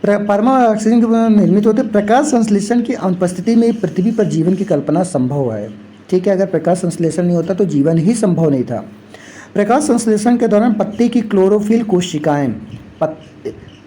परमाणु ऑक्सीजन के निर्मित होते। प्रकाश संश्लेषण की अनुपस्थिति में पृथ्वी पर जीवन की कल्पना संभव है। ठीक है, अगर प्रकाश संश्लेषण नहीं होता तो जीवन ही संभव नहीं था। प्रकाश संश्लेषण के दौरान पत्ते की क्लोरोफिल कोशिकाएं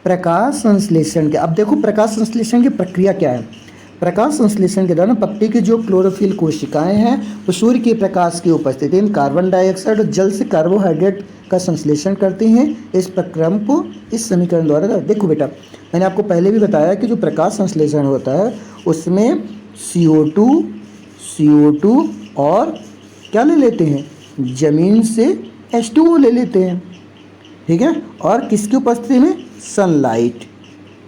प्रकाश संश्लेषण के, अब देखो प्रकाश संश्लेषण की प्रक्रिया क्या है। प्रकाश संश्लेषण के दौरान पत्ते की जो क्लोरोफिल कोशिकाएं हैं वो सूर्य के प्रकाश की उपस्थिति में कार्बन डाइऑक्साइड और जल से कार्बोहाइड्रेट का संश्लेषण करती हैं। इस प्रक्रम को इस समीकरण द्वारा देखो बेटा, मैंने आपको पहले भी बताया कि जो प्रकाश संश्लेषण होता है उसमें CO2 और क्या ले लेते हैं? जमीन से H2O ले लेते हैं। ठीक है, और किसकी उपस्थिति में? सनलाइट।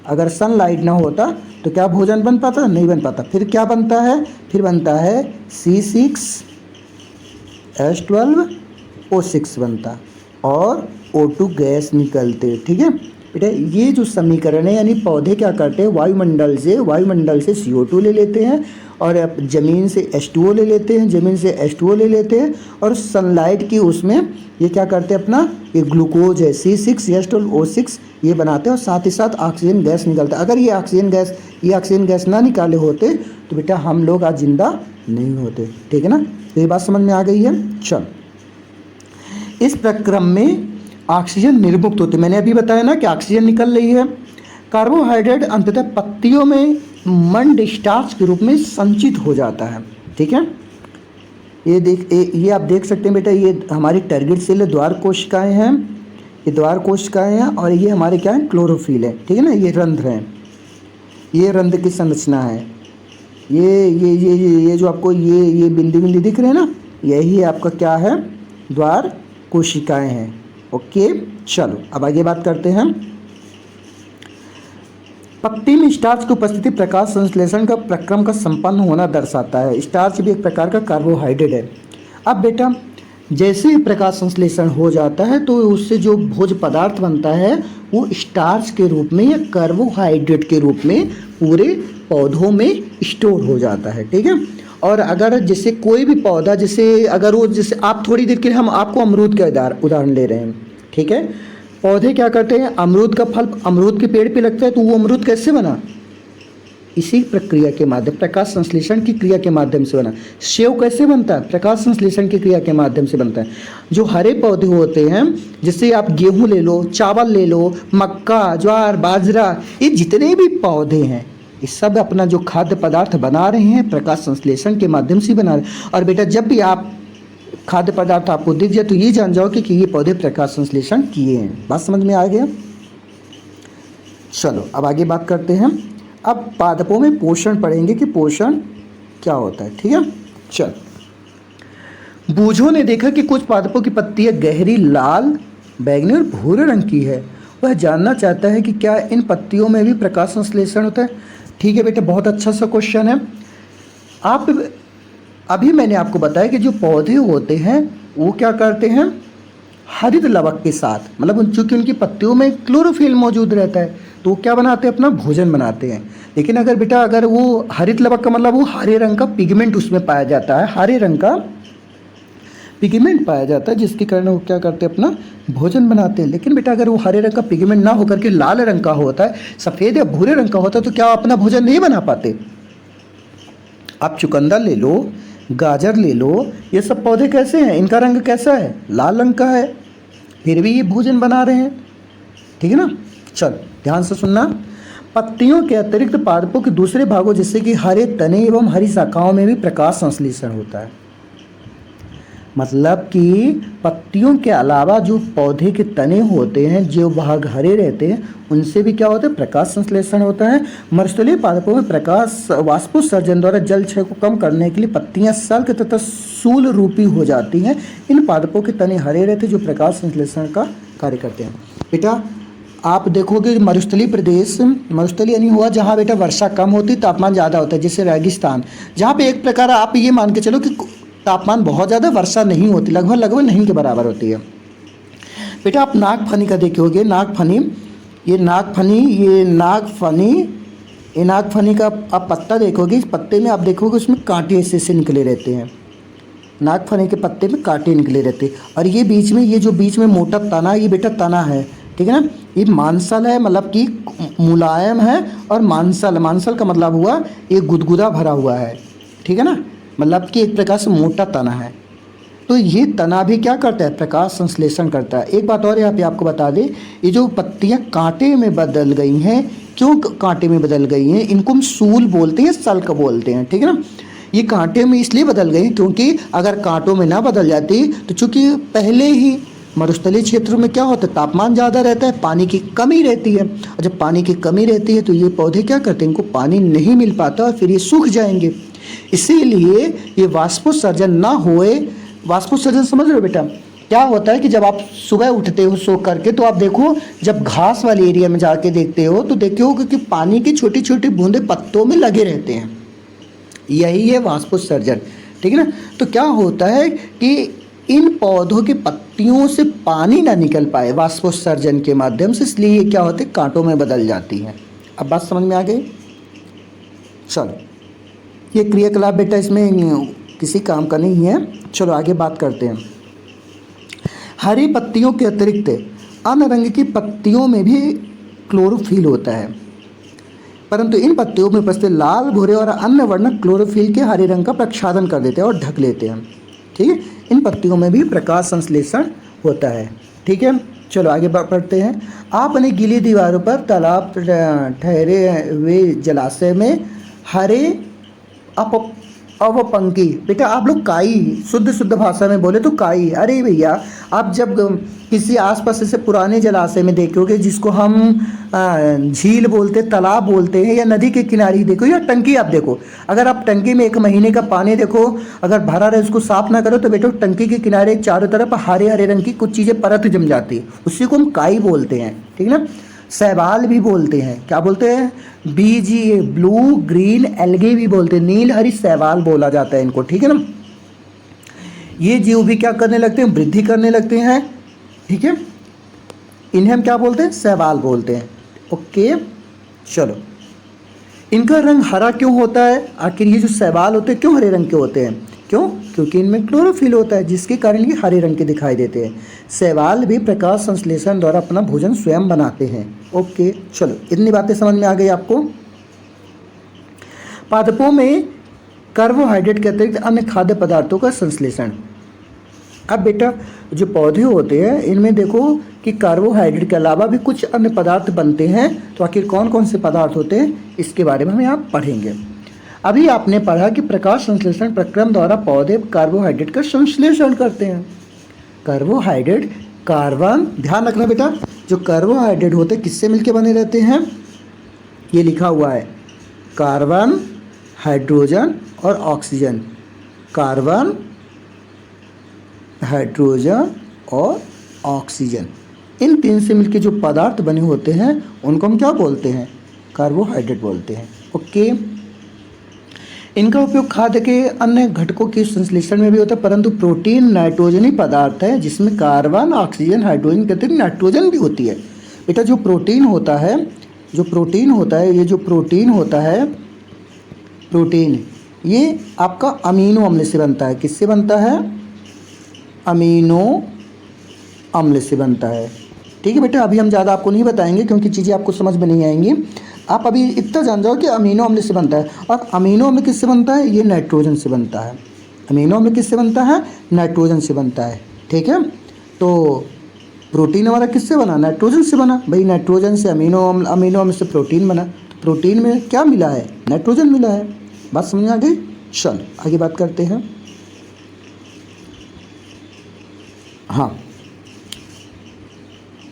अगर सनलाइट ना होता तो क्या भोजन बन पाता? नहीं बन पाता। फिर क्या बनता है? फिर बनता है C6H12O6 बनता और O2 गैस निकलते। ठीक है बेटा, ये जो समीकरण है यानी पौधे क्या करते हैं? वायुमंडल से CO2 ले लेते हैं और ज़मीन से H2O ले लेते हैं, ज़मीन से H2O ले लेते हैं और सनलाइट की उसमें ये क्या करते हैं? अपना ये ग्लूकोज है C6H12O6 ये बनाते हैं और साथ ही साथ ऑक्सीजन गैस निकलता है। अगर ये ऑक्सीजन गैस ना निकाले होते तो बेटा हम लोग आज जिंदा नहीं होते। ठीक है ना? तो ये बात समझ में आ गई है। चल, इस प्रक्रम में ऑक्सीजन निर्मुक्त होती है। मैंने अभी बताया ना कि ऑक्सीजन निकल रही है। कार्बोहाइड्रेट अंततः पत्तियों में मंड स्टार्च के रूप में संचित हो जाता है। ठीक है, ये आप देख सकते हैं बेटा, ये हमारी टारगेट सेल द्वार कोशिकाएं हैं, ये द्वार कोशिकाएं हैं और ये हमारे क्या है? क्लोरोफिल है। ठीक है ना, ये रंध्र हैं, ये रंध्र की संरचना है। ये जो आपको ये बिंदी दिख रहे हैं ना, यही आपका क्या है? द्वार कोशिकाएं हैं। ओके चलो अब आगे बात करते हैं। पत्ती में स्टार्च की उपस्थिति प्रकाश संश्लेषण का प्रक्रम का संपन्न होना दर्शाता है। स्टार्च भी एक प्रकार का कार्बोहाइड्रेट है। अब बेटा जैसे ही प्रकाश संश्लेषण हो जाता है तो उससे जो भोज्य पदार्थ बनता है वो स्टार्च के रूप में या कार्बोहाइड्रेट के रूप में पूरे पौधों में स्टोर हो जाता है। ठीक है, और अगर जैसे कोई भी पौधा जैसे अगर वो जैसे आप थोड़ी देर के लिए हम आपको अमरूद का उदाहरण ले रहे हैं। ठीक है, पौधे क्या करते हैं? अमरूद का फल अमरूद के पेड़ पे लगता है तो वो अमरूद कैसे बना? इसी प्रक्रिया के माध्यम, प्रकाश संश्लेषण की क्रिया के माध्यम से बना। सेव कैसे बनता है? प्रकाश संश्लेषण की क्रिया के माध्यम से बनता है। जो हरे पौधे होते हैं, जैसे आप गेहूं ले लो, चावल ले लो, मक्का, ज्वार, बाजरा, ये जितने भी पौधे हैं ये सब अपना जो खाद्य पदार्थ बना रहे हैं प्रकाश संश्लेषण के माध्यम से बना रहे हैं। और बेटा जब भी आप खाद्य पदार्थ आपको दिख जाए तो ये जान जाओ कि ये पौधे प्रकाश संश्लेषण किए हैं। बात समझ में आ गया? चलो अब आगे बात करते हैं। अब पादपों में पोषण पढ़ेंगे कि पोषण क्या होता है। ठीक है, चल, बूझों ने देखा कि कुछ पादपों की पत्तियां गहरी लाल, बैंगनी और भूरे रंग की है। वह जानना चाहता है कि क्या इन पत्तियों में भी प्रकाश संश्लेषण होता है। ठीक है बेटा, बहुत अच्छा सा क्वेश्चन है। अभी मैंने आपको बताया कि जो पौधे होते हैं वो क्या करते हैं? हरित लवक के साथ, मतलब चूंकि उनकी पत्तियों में क्लोरोफिल मौजूद रहता है तो क्या बनाते हैं, अपना भोजन बनाते हैं। लेकिन अगर बेटा अगर वो हरित लवक का मतलब वो हरे रंग का पिगमेंट उसमें पाया जाता है, हरे रंग का पिगमेंट पाया जाता है, जिसके कारण वो क्या करते हैं, अपना भोजन बनाते हैं। लेकिन बेटा अगर वो हरे रंग का पिगमेंट ना होकर के लाल रंग का होता है, सफ़ेद या भूरे रंग का होता है, तो क्या अपना भोजन नहीं बना पाते। आप चुकंदर ले लो, गाजर ले लो, ये सब पौधे कैसे हैं, इनका रंग कैसा है, लाल रंग का है, फिर भी ये भोजन बना रहे हैं। ठीक है ना। चल ध्यान से सुनना। पत्तियों के अतिरिक्त पादपों के दूसरे भागों जैसे कि हरे तने एवं हरी शाखाओं में भी प्रकाश संश्लेषण होता है। मतलब कि पत्तियों के अलावा जो पौधे के तने होते हैं, जो भाग हरे रहते हैं, उनसे भी क्या होता है, प्रकाश संश्लेषण होता है। मरुस्थलीय पादपों में प्रकाश वाष्पोत्सर्जन द्वारा जल क्षय को कम करने के लिए पत्तियां सल्क तथा शूल रूपी हो जाती हैं। इन पादपों के तने हरे रहते हैं जो प्रकाश संश्लेषण का कार्य करते हैं। बेटा आप देखोगे मरुस्थलीय प्रदेश, मरुस्थलीय यानी हुआ जहाँ बेटा वर्षा कम होती, तापमान ज़्यादा होता है, जैसे रेगिस्तान, जहाँ पे एक प्रकार आप ये मान के चलो कि तापमान बहुत ज़्यादा, वर्षा नहीं होती, लगभग नहीं के बराबर होती है। बेटा आप नागफनी का देखोगे, नागफनी, ये नागफनी का आप पत्ता देखोगे, इस पत्ते में आप देखोगे उसमें कांटे ऐसे निकले रहते हैं। नागफनी के पत्ते में कांटे निकले रहते हैं, और ये बीच में, ये जो बीच में मोटा तना, ये बेटा तना है, ठीक है ना। ये मांसल है, मतलब कि मुलायम है, और मांसल का मतलब हुआ ये गुदगुदा भरा हुआ है, ठीक है ना, मतलब कि एक प्रकार से मोटा तना है। तो ये तना भी क्या करता है, प्रकाश संश्लेषण करता है। एक बात और यहाँ पे आपको बता दें, ये जो पत्तियाँ कांटे में बदल गई हैं, क्यों कांटे में बदल गई हैं, इनको हम सूल बोलते हैं, सल्क बोलते हैं, ठीक है ना। ये कांटे में इसलिए बदल गई क्योंकि अगर कांटों में ना बदल जाती तो चूँकि पहले ही मरुस्थलीय क्षेत्रों में क्या होता है, तापमान ज़्यादा रहता है, पानी की कमी रहती है, और जब पानी की कमी रहती है तो ये पौधे क्या करते हैं, इनको पानी नहीं मिल पाता और फिर ये सूख जाएंगे। इसीलिए ये वाष्पोत्सर्जन ना होए, वाष्पोत्सर्जन समझ रहे हो बेटा, क्या होता है कि जब आप सुबह उठते हो सो करके, तो आप देखो जब घास वाले एरिया में जाके देखते हो तो देखते हो कि पानी की छोटी छोटी बूंदें पत्तों में लगे रहते हैं, यही है वाष्पोत्सर्जन, ठीक है ना। तो क्या होता है कि इन पौधों की पत्तियों से पानी ना निकल पाए वाष्पोत्सर्जन के माध्यम से, इसलिए ये क्या होते हैं, कांटों में बदल जाती हैं। अब बात समझ में आ गई। चलो ये क्रियाकलाप बेटा इसमें किसी काम का नहीं है। चलो आगे बात करते हैं। हरी पत्तियों के अतिरिक्त अन्य रंग की पत्तियों में भी क्लोरोफिल होता है, परंतु इन पत्तियों में उपस्थित लाल, भूरे और अन्य वर्ण क्लोरोफिल के हरे रंग का प्रक्षालन कर देते हैं और ढक लेते हैं, ठीक है। इन पत्तियों में भी प्रकाश संश्लेषण होता है, ठीक है। चलो आगे बढ़ते हैं। आप अपनी गीली दीवारों पर, तालाब, ठहरे हुए जलाशय में हरे अवपंकी, बेटा आप लोग काई, शुद्ध भाषा में बोले तो काई। अरे भैया आप जब किसी आसपास ऐसे पुराने जलाशय में देखोगे, जिसको हम झील बोलते, तालाब बोलते हैं, या नदी के किनारे देखो, या टंकी आप देखो, अगर आप टंकी में 1 महीने का पानी देखो, अगर भरा रहे उसको साफ ना करो तो बेटा टंकी के किनारे चारों तरफ हरे हरे रंग की कुछ चीज़ें परत जम जाती है, उसी को हम काई बोलते हैं, ठीक है ना। शैवाल भी बोलते हैं, क्या बोलते हैं, BGA, ब्लू ग्रीन एल्गे भी बोलते हैं, नील हरी शैवाल बोला जाता है इनको, ठीक है ना। ये जीव भी क्या करने लगते हैं, वृद्धि करने लगते हैं, ठीक है। इन्हें हम क्या बोलते हैं, शैवाल बोलते हैं, ओके। चलो इनका रंग हरा क्यों होता है, आखिर ये जो शैवाल होते हैं क्यों हरे रंग के होते हैं, क्यों, क्योंकि इनमें क्लोरोफिल होता है, जिसके कारण ये हरे रंग के दिखाई देते हैं। शैवाल भी प्रकाश संश्लेषण द्वारा अपना भोजन स्वयं बनाते हैं, ओके। चलो इतनी बातें समझ में आ गई आपको। पादपों में कार्बोहाइड्रेट के अतिरिक्त अन्य खाद्य पदार्थों का संश्लेषण। अब बेटा जो पौधे होते हैं इनमें देखो कि कार्बोहाइड्रेट के अलावा भी कुछ अन्य पदार्थ बनते हैं, तो आखिर कौन कौन से पदार्थ होते हैं इसके बारे में हम यहाँ पढ़ेंगे। अभी आपने पढ़ा कि प्रकाश संश्लेषण प्रक्रम द्वारा पौधे कार्बोहाइड्रेट का संश्लेषण करते हैं। कार्बोहाइड्रेट, कार्बन, ध्यान रखना बेटा, जो कार्बोहाइड्रेट होते हैं किससे मिलके बने रहते हैं, ये लिखा हुआ है, कार्बन, हाइड्रोजन और ऑक्सीजन, कार्बन, हाइड्रोजन और ऑक्सीजन, इन 3 से मिलके जो पदार्थ बने होते हैं उनको हम क्या बोलते हैं, कार्बोहाइड्रेट बोलते हैं, ओके। इनका उपयोग खाद्य के अन्य घटकों के संश्लेषण में भी होता है, परंतु प्रोटीन नाइट्रोजनी पदार्थ है जिसमें कार्बन, ऑक्सीजन, हाइड्रोजन के अतिरिक्त नाइट्रोजन भी होती है। बेटा जो प्रोटीन होता है जो प्रोटीन होता है, ये जो प्रोटीन होता है, प्रोटीन ये आपका अमीनो अम्ल से बनता है। किससे बनता है? अमीनो अम्ल से बनता है। ठीक है बेटा, अभी हम ज़्यादा आपको नहीं बताएंगे क्योंकि चीज़ें आपको समझ में नहीं आएंगी। आप अभी इतना जान जाओ कि अमीनो अम्ल से बनता है। और अमीनो अम्ल किससे बनता है? ये नाइट्रोजन से बनता है। अमीनो अम्ल किससे बनता है? नाइट्रोजन से बनता है। ठीक है, तो प्रोटीन हमारा किससे बना? नाइट्रोजन से बना। भाई नाइट्रोजन से अमीनो अम्ल, अमीनो अम्ल से प्रोटीन बना। तो प्रोटीन में क्या मिला है? नाइट्रोजन मिला है। बात समझ में आ गई? चल आगे बात करते हैं। हाँ,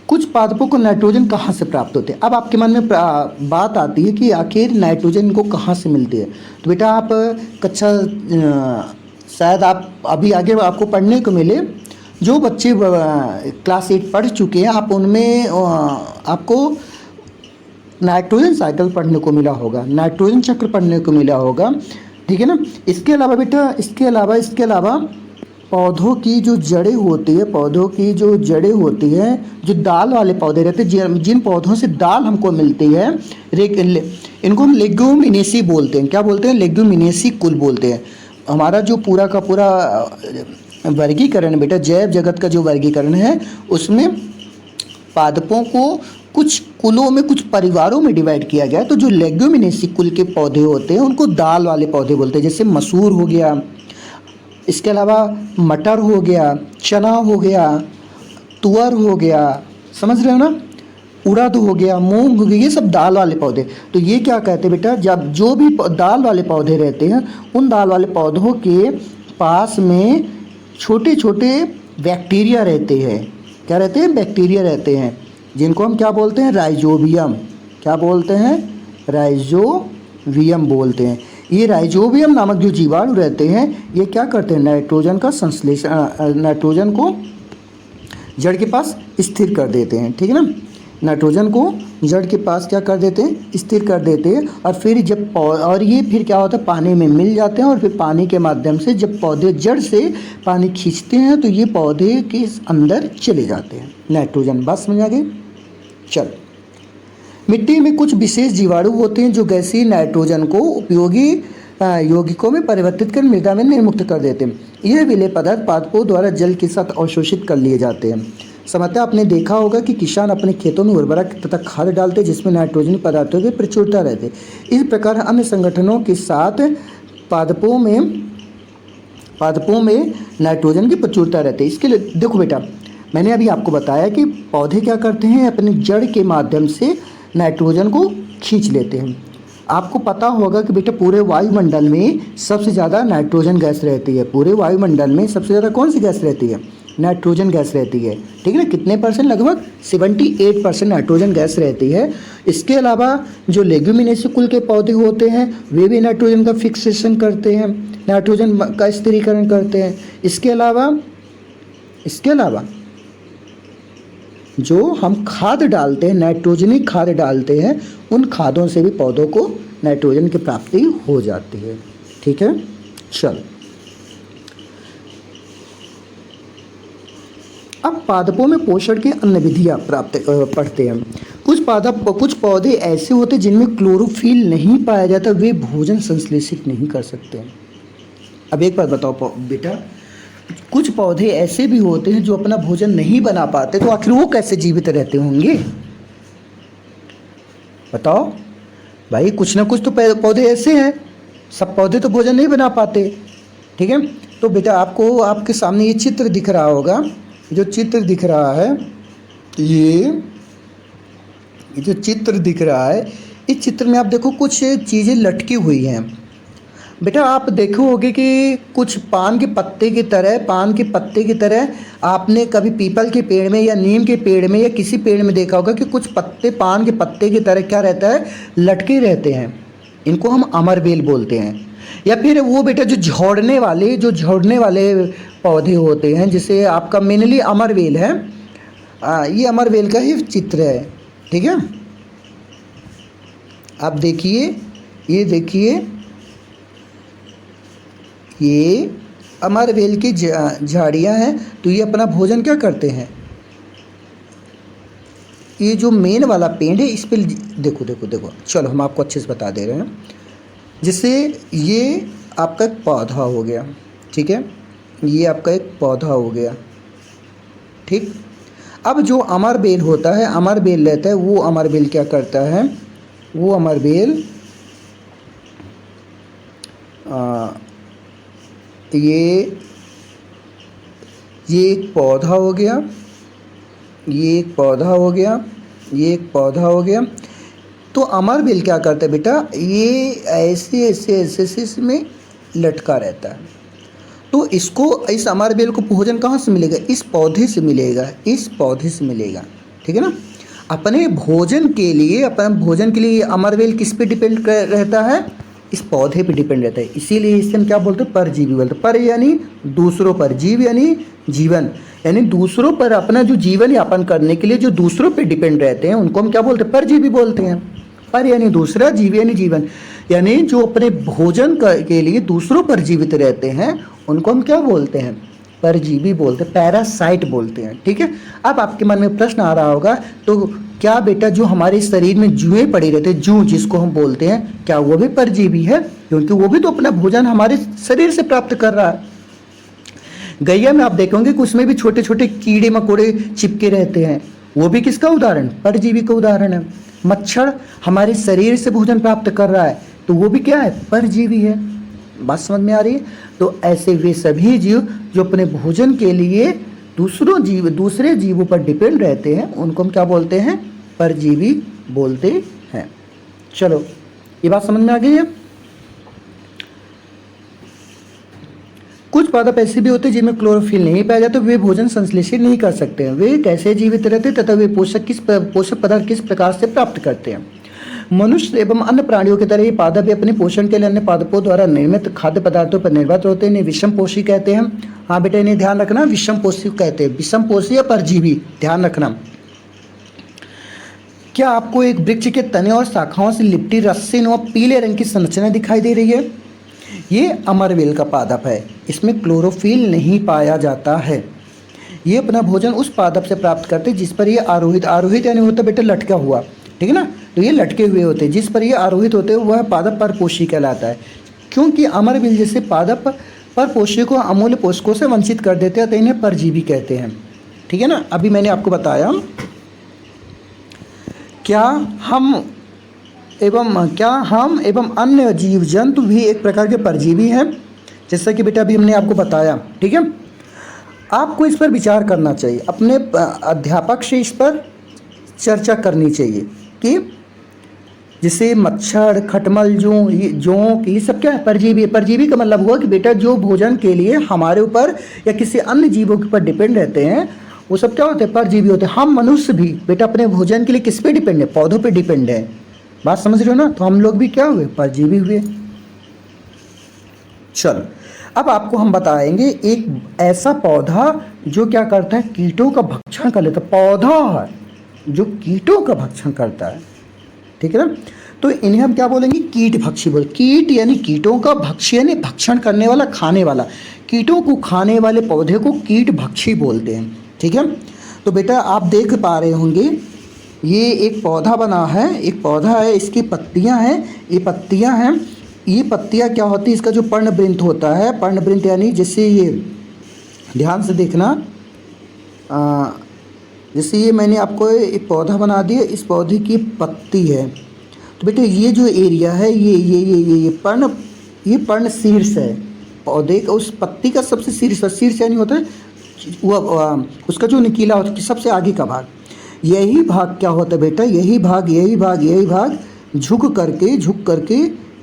कुछ पादपों को नाइट्रोजन कहाँ से प्राप्त होते हैं? अब आपके मन में बात आती है कि आखिर नाइट्रोजन को कहाँ से मिलती है। तो बेटा आप कक्षा शायद आप अभी आगे आपको पढ़ने को मिले, जो बच्चे क्लास 8 पढ़ चुके हैं, आप उनमें आपको नाइट्रोजन साइकिल पढ़ने को मिला होगा, नाइट्रोजन चक्र पढ़ने को मिला होगा। ठीक है ना। इसके अलावा बेटा, इसके अलावा पौधों की जो जड़ें होती है, पौधों की जो जड़ें होती हैं, जो दाल वाले पौधे रहते हैं, जिन पौधों से दाल हमको मिलती है, इनको हम लेग्यूमिनेसी बोलते हैं। क्या बोलते हैं? लेग्यूमिनेसी कुल बोलते हैं। हमारा जो पूरा का पूरा वर्गीकरण बेटा, जैव जगत का जो वर्गीकरण है, उसमें पादपों को कुछ कुलों में, कुछ परिवारों में डिवाइड किया गया है। तो जो लेग्यूमिनेसी कुल के पौधे होते हैं उनको दाल वाले पौधे बोलते हैं। जैसे मसूर हो गया, इसके अलावा मटर हो गया, चना हो गया, तुअर हो गया, समझ रहे हो ना, उड़द हो गया, मूंग हो गया, ये सब दाल वाले पौधे। तो ये क्या कहते हैं बेटा, जब जो भी दाल वाले पौधे रहते हैं, उन दाल वाले पौधों के पास में छोटे छोटे बैक्टीरिया रहते हैं। क्या रहते हैं? बैक्टीरिया रहते हैं, जिनको हम क्या बोलते हैं? राइजोबियम। क्या बोलते हैं? राइजोबियम बोलते हैं। ये राइजोबियम नामक जो जीवाणु रहते हैं, ये क्या करते हैं? नाइट्रोजन का संश्लेषण, नाइट्रोजन को जड़ के पास स्थिर कर देते हैं। ठीक है ना, नाइट्रोजन को जड़ के पास क्या कर देते हैं? स्थिर कर देते हैं। और फिर और ये फिर क्या होता है? पानी में मिल जाते हैं। और फिर पानी के माध्यम से जब पौधे जड़ से पानी खींचते हैं तो ये पौधे के अंदर चले जाते हैं नाइट्रोजन। बात समझ आ गई? चल, मिट्टी में कुछ विशेष जीवाणु होते हैं जो गैसीय नाइट्रोजन को उपयोगी यौगिकों में परिवर्तित कर मृदा में निर्मुक्त कर देते हैं। यह विलेय पदार्थ पादपों द्वारा जल के साथ अवशोषित कर लिए जाते हैं। समझते आपने देखा होगा कि किसान अपने खेतों में उर्वरक तथा खाद डालते हैं जिसमें नाइट्रोजन पदार्थों की प्रचुरता रहती है। इस प्रकार अन्य संगठनों के साथ पादपों में नाइट्रोजन की प्रचुरता रहती है। इसके लिए देखो बेटा, मैंने अभी आपको बताया कि पौधे क्या करते हैं? अपनी जड़ के माध्यम से नाइट्रोजन को खींच लेते हैं। आपको पता होगा कि बेटा पूरे वायुमंडल में सबसे ज़्यादा नाइट्रोजन गैस रहती है। पूरे वायुमंडल में सबसे ज़्यादा कौन सी गैस रहती है? नाइट्रोजन गैस रहती है। ठीक है ना, कितने परसेंट? लगभग 78% नाइट्रोजन गैस रहती है। इसके अलावा जो लेग्यूमिनेसी कुल के पौधे होते हैं वे भी नाइट्रोजन का फिक्सेशन करते हैं, नाइट्रोजन का स्थिरीकरण करते हैं। इसके अलावा जो हम खाद डालते हैं, नाइट्रोजनी खाद डालते हैं, उन खादों से भी पौधों को नाइट्रोजन की प्राप्ति हो जाती है। ठीक है, चल अब पादपों में पोषण की अन्य विधियाँ पढ़ते हैं। कुछ पौधे ऐसे होते हैं जिनमें क्लोरोफिल नहीं पाया जाता, वे भोजन संश्लेषित नहीं कर सकते। अब एक बात बताओ बेटा, कुछ पौधे ऐसे भी होते हैं जो अपना भोजन नहीं बना पाते, तो आखिर वो कैसे जीवित रहते होंगे? बताओ भाई, कुछ ना कुछ तो पौधे ऐसे हैं, सब पौधे तो भोजन नहीं बना पाते। ठीक है, तो बेटा आपको आपके सामने ये चित्र दिख रहा होगा, जो चित्र दिख रहा है, ये जो चित्र दिख रहा है, इस चित्र में आप देखो कुछ चीज़ें लटकी हुई हैं। बेटा आप देखोगे कि कुछ पान के पत्ते की तरह आपने कभी पीपल के पेड़ में या नीम के पेड़ में या किसी पेड़ में देखा होगा कि कुछ पत्ते पान के पत्ते की तरह क्या रहता है? लटके रहते हैं। इनको हम अमरबेल बोलते हैं। या फिर वो बेटा जो झड़ने वाले पौधे होते हैं, जिसे आपका मेनली अमरवेल है, ये अमरवेल का ही चित्र है। ठीक है, आप देखिए, ये देखिए, ये अमरवेल की झाड़ियाँ हैं। तो ये अपना भोजन क्या करते हैं? ये जो मेन वाला पेड़ है इस पर देखो देखो देखो, चलो हम आपको अच्छे से बता दे रहे हैं। जैसे ये आपका एक पौधा हो गया, ठीक है, ये आपका एक पौधा हो गया, ठीक। अब जो अमर बेल होता है, अमर बेल रहता है, वो अमर बेल क्या करता है, वो अमर बेल ये एक पौधा हो गया, ये एक पौधा हो गया, ये एक पौधा हो गया। तो अमर बेल क्या करता है बेटा, ये ऐसे ऐसे ऐसे ऐसे इसमें लटका रहता है। तो इसको, इस अमर बेल को भोजन कहाँ से मिलेगा, इस पौधे से मिलेगा, इस पौधे से मिलेगा, ठीक है ना। अपने भोजन के लिए, अपने भोजन के लिए अमर बेल किस पे डिपेंड कर रहता है, इस पौधे पे डिपेंड रहता है। इसीलिए इसे हम क्या बोलते हैं, परजीवी बोलते हैं। पर यानी दूसरों पर, जीव यानी जीवन, यानी दूसरों पर अपना जो जीवन यापन करने के लिए जो दूसरों पे डिपेंड रहते हैं उनको हम क्या बोलते हैं, परजीवी बोलते हैं। पर यानी दूसरा, जीव यानी जीवन, यानी जो अपने भोजन के लिए दूसरों पर जीवित रहते हैं उनको हम क्या बोलते हैं, परजीवी बोलते हैं, पैरासाइट बोलते हैं, ठीक है। अब आपके मन में प्रश्न आ रहा होगा, तो क्या बेटा जो हमारे शरीर में जुएं पड़ी रहते हैं, जू जिसको हम बोलते हैं, क्या वो भी परजीवी है, क्योंकि वो भी तो अपना भोजन हमारे शरीर से प्राप्त कर रहा है। गैया में आप देखेंगे कि उसमें भी छोटे छोटे कीड़े मकोड़े चिपके रहते हैं, वो भी किसका उदाहरण, परजीवी का उदाहरण है। मच्छर हमारे शरीर से भोजन प्राप्त कर रहा है, तो वो भी क्या है, परजीवी है। बात समझ में आ रही है। तो ऐसे वे सभी जीव जो अपने भोजन के लिए दूसरे जीवों पर डिपेंड रहते हैं उनको हम क्या बोलते हैं, परजीवी बोलते हैं। चलो ये बात समझ में आ गई है। कुछ पादप ऐसे भी होते हैं जिनमें क्लोरोफिल नहीं पाया जाता, वे भोजन संश्लेषित नहीं कर सकते हैं। वे कैसे जीवित रहते हैं तथा वे पोषक पदार्थ किस प्रकार से प्राप्त करते हैं। मनुष्य एवं अन्य प्राणियों की तरह ये पादप भी अपने पोषण के लिए अन्य पादपों द्वारा निर्मित खाद्य पदार्थों पर निर्भर होते हैं। इन्हें विषमपोषी कहते हैं। हाँ बेटा, इन्हें ध्यान रखना, विषमपोषी कहते हैं, विषमपोषी या परजीवी, ध्यान रखना। क्या आपको एक वृक्ष के तने और शाखाओं से लिपटी रस्सी नुमा पीले रंग की संरचना दिखाई दे रही है? ये अमरवेल का पादप है, इसमें क्लोरोफिल नहीं पाया जाता है। ये अपना भोजन उस पादप से प्राप्त करते हैं जिस पर ये आरोहित यानी होता बेटा लटका हुआ, ठीक है ना। तो ये लटके हुए होते हैं, जिस पर ये आरोहित होते हैं वह पादप परपोषी कहलाता है। क्योंकि अमरवेल जैसे पादप परपोषी को अमूल्य पोषकों से वंचित कर देते हैं, तो इन्हें परजीवी कहते हैं, ठीक है ना। अभी मैंने आपको बताया क्या हम एवं अन्य जीव जंतु भी एक प्रकार के परजीवी हैं, जैसा कि बेटा अभी हमने आपको बताया, ठीक है। आपको इस पर विचार करना चाहिए, अपने अध्यापक से इस पर चर्चा करनी चाहिए कि जैसे मच्छर, खटमल, जोंक, ये सब क्या है, परजीवी। परजीवी का मतलब हुआ कि बेटा जो भोजन के लिए हमारे ऊपर या किसी अन्य जीवों के ऊपर डिपेंड रहते हैं वो सब क्या होते हैं, परजीवी होते हैं। हम मनुष्य भी बेटा अपने भोजन के लिए किस पे डिपेंड है, पौधों पे डिपेंड है। बात समझ रहे हो ना। तो हम लोग भी क्या हुए, परजीवी हुए। चलो अब आपको हम बताएंगे एक ऐसा पौधा जो क्या करता है, कीटों का भक्षण कर लेता है। पौधा है जो कीटों का भक्षण करता है, ठीक है ना। तो इन्हें हम क्या बोलेंगे, कीट भक्षी बोल। कीट यानी कीटों का, भक्ष्य यानी भक्षण करने वाला, खाने वाला। कीटों को खाने वाले पौधे को कीट भक्षी बोलते हैं, ठीक है। तो बेटा आप देख पा रहे होंगे ये एक पौधा बना है, एक पौधा है, इसकी पत्तियां हैं, ये पत्तियां हैं। ये पत्तियां क्या होती है, इसका जो पर्णवृंत होता है, पर्णवृंत यानी जैसे ये ध्यान से देखना, जैसे ये मैंने आपको एक पौधा बना दिया, इस पौधे की पत्ती है। तो बेटे ये जो एरिया है ये पर्ण शीर्ष है पौधे का, उस पत्ती का सबसे शीर्ष यानी होता है वो उसका जो निकीला होता है सबसे आगे का भाग। यही भाग क्या होता है बेटा, यही भाग झुक करके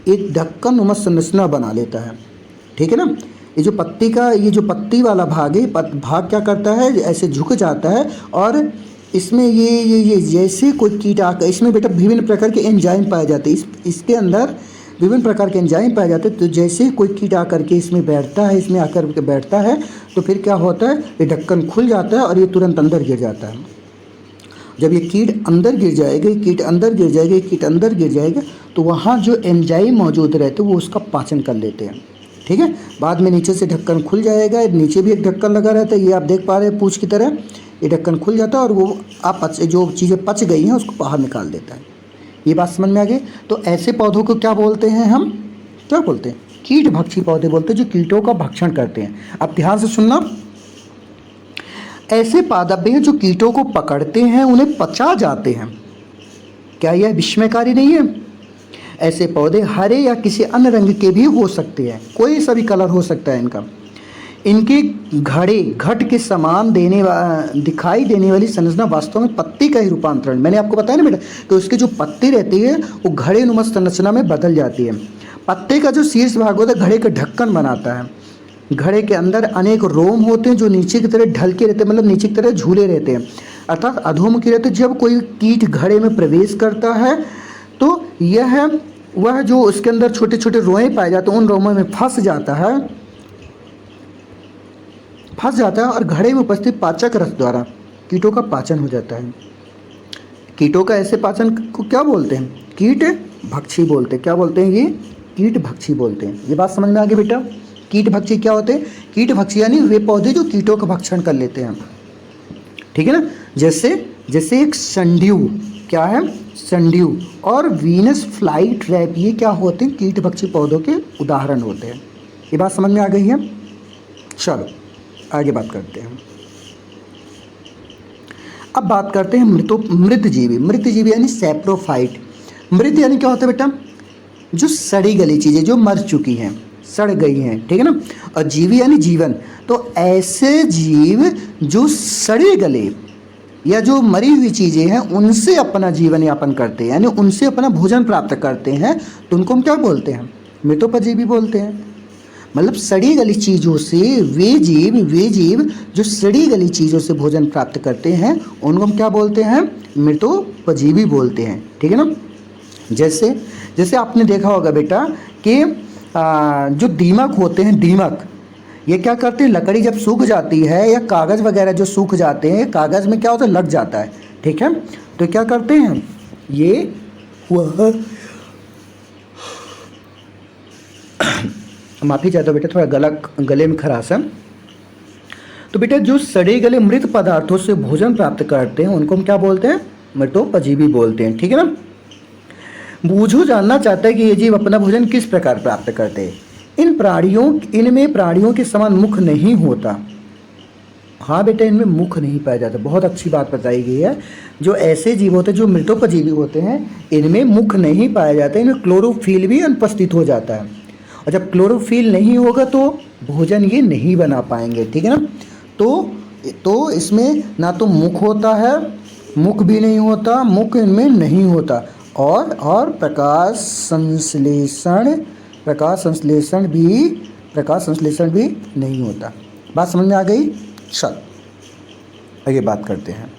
एक ढक्कन नुमा संरचना बना लेता है, ठीक है ना। ये जो पत्ती वाला भाग है, भाग क्या करता है, ऐसे झुक जाता है और इसमें ये जैसे कोई कीट आकर, इसमें बेटा विभिन्न प्रकार के एंजाइम पाए जाते हैं, इसके अंदर विभिन्न प्रकार के एंजाइम पाए जाते हैं। तो जैसे कोई कीट आकर के इसमें बैठता है, इसमें आकर के बैठता है, तो फिर क्या होता है, ये ढक्कन खुल जाता है और ये तुरंत अंदर गिर जाता है। जब ये कीट अंदर गिर जाएगा तो वहाँ जो एंजाइम मौजूद रहते हैं वो उसका पाचन कर लेते हैं, ठीक है। बाद में नीचे से ढक्कन खुल जाएगा, नीचे भी एक ढक्कन लगा रहता है, ये आप देख पा रहे हैं पूंछ की तरह, ये ढक्कन खुल जाता है और वो जो चीज़ें पच गई हैं उसको बाहर निकाल देता है। ये बात समझ में आ गई। तो ऐसे पौधों को क्या बोलते हैं हम, क्या बोलते हैं? कीट भक्षी पौधे बोलते हैं, जो कीटों का भक्षण करते हैं। अब ध्यान से सुनना, ऐसे पादप हैं जो कीटों को पकड़ते हैं, उन्हें पचा जाते हैं। क्या यह विस्मयकारी नहीं है? ऐसे पौधे हरे या किसी अन्य रंग के भी हो सकते हैं, कोई सा भी कलर हो सकता है इनका। इनके घट के समान दिखाई देने वाली संरचना वास्तव में पत्ती का ही रूपांतरण, मैंने आपको बताया ना बेटा कि उसकी जो पत्ती रहती है वो घड़े नुमा संरचना में बदल जाती है। पत्ते का जो शीर्ष भाग होता है घड़े का ढक्कन बनाता है। घड़े के अंदर अनेक रोम होते हैं जो नीचे की तरह ढलके रहते हैं, मतलब नीचे की तरह झूले रहते हैं, अर्थात अधोमुखी रहते हैं। जब कोई कीट घड़े में प्रवेश करता है तो यह वह जो उसके अंदर छोटे छोटे रोए पाए जाते हैं उन रोमों में फंस जाता है और घड़े में उपस्थित पाचक रस द्वारा कीटों का पाचन हो जाता है। कीटों का ऐसे पाचन को क्या बोलते हैं? कीट भक्षी बोलते हैं। क्या बोलते हैं? ये कीट भक्षी बोलते हैं। ये बात समझ में आ गई बेटा? कीट भक्षी क्या होते हैं? कीट भक्षी यानी वे पौधे जो कीटों का भक्षण कर लेते हैं, ठीक है ना। जैसे एक संड्यू, क्या है? संड्यू और वीनस फ्लाई ट्रैप, ये क्या होते हैं? कीट भक्षी पौधों के उदाहरण होते हैं। ये बात समझ में आ गई है? चलो आगे बात करते हैं। अब बात करते हैं मृत जीवी यानी सैप्रोफाइट। मृत यानी क्या होता है बेटा? जो सड़ी गली चीज़ें जो मर चुकी हैं, सड़ गई हैं, ठीक है ना। और जीवी यानी जीवन। तो ऐसे जीव जो सड़े गले या जो मरी हुई चीज़ें हैं उनसे अपना जीवन यापन करते हैं, यानी उनसे अपना भोजन प्राप्त करते हैं, तो उनको हम क्या बोलते हैं? मृतोपजीवी बोलते हैं। मतलब सड़ी गली चीज़ों से वे जीव जो सड़ी गली चीज़ों से भोजन प्राप्त करते हैं उनको हम क्या बोलते हैं? मृतोपजीवी बोलते हैं, ठीक है ना। जैसे आपने देखा होगा बेटा कि जो दीमक होते हैं, दीमक ये क्या करते हैं? लकड़ी जब सूख जाती है या कागज़ वगैरह जो सूख जाते हैं, कागज़ में क्या होता है? लग जाता है, ठीक है। तो क्या करते हैं? ये वह माफ़ी चाहता हूँ बेटा, थोड़ा गले में खराश है। तो बेटा जो सड़े गले मृत पदार्थों से भोजन प्राप्त करते हैं उनको हम क्या बोलते हैं? मृतोपजीवी बोलते हैं, ठीक है ना। बूझो जानना चाहता है कि ये जीव अपना भोजन किस प्रकार प्राप्त करते हैं। इनमें प्राणियों के समान मुख नहीं होता। हाँ बेटा, इनमें मुख नहीं पाया जाता। बहुत अच्छी बात बताई गई है। जो ऐसे जीव होते हैं जो मृतोपजीवी होते हैं इनमें मुख नहीं पाया जाता, इनमें क्लोरोफिल भी अनुपस्थित हो जाता है। और जब क्लोरोफिल नहीं होगा तो भोजन ये नहीं बना पाएंगे, ठीक है ना। तो इसमें ना तो मुख होता है, मुख भी नहीं होता, मुख इनमें नहीं होता, और प्रकाश संश्लेषण भी नहीं होता। बात समझ में आ गई? चल आगे बात करते हैं।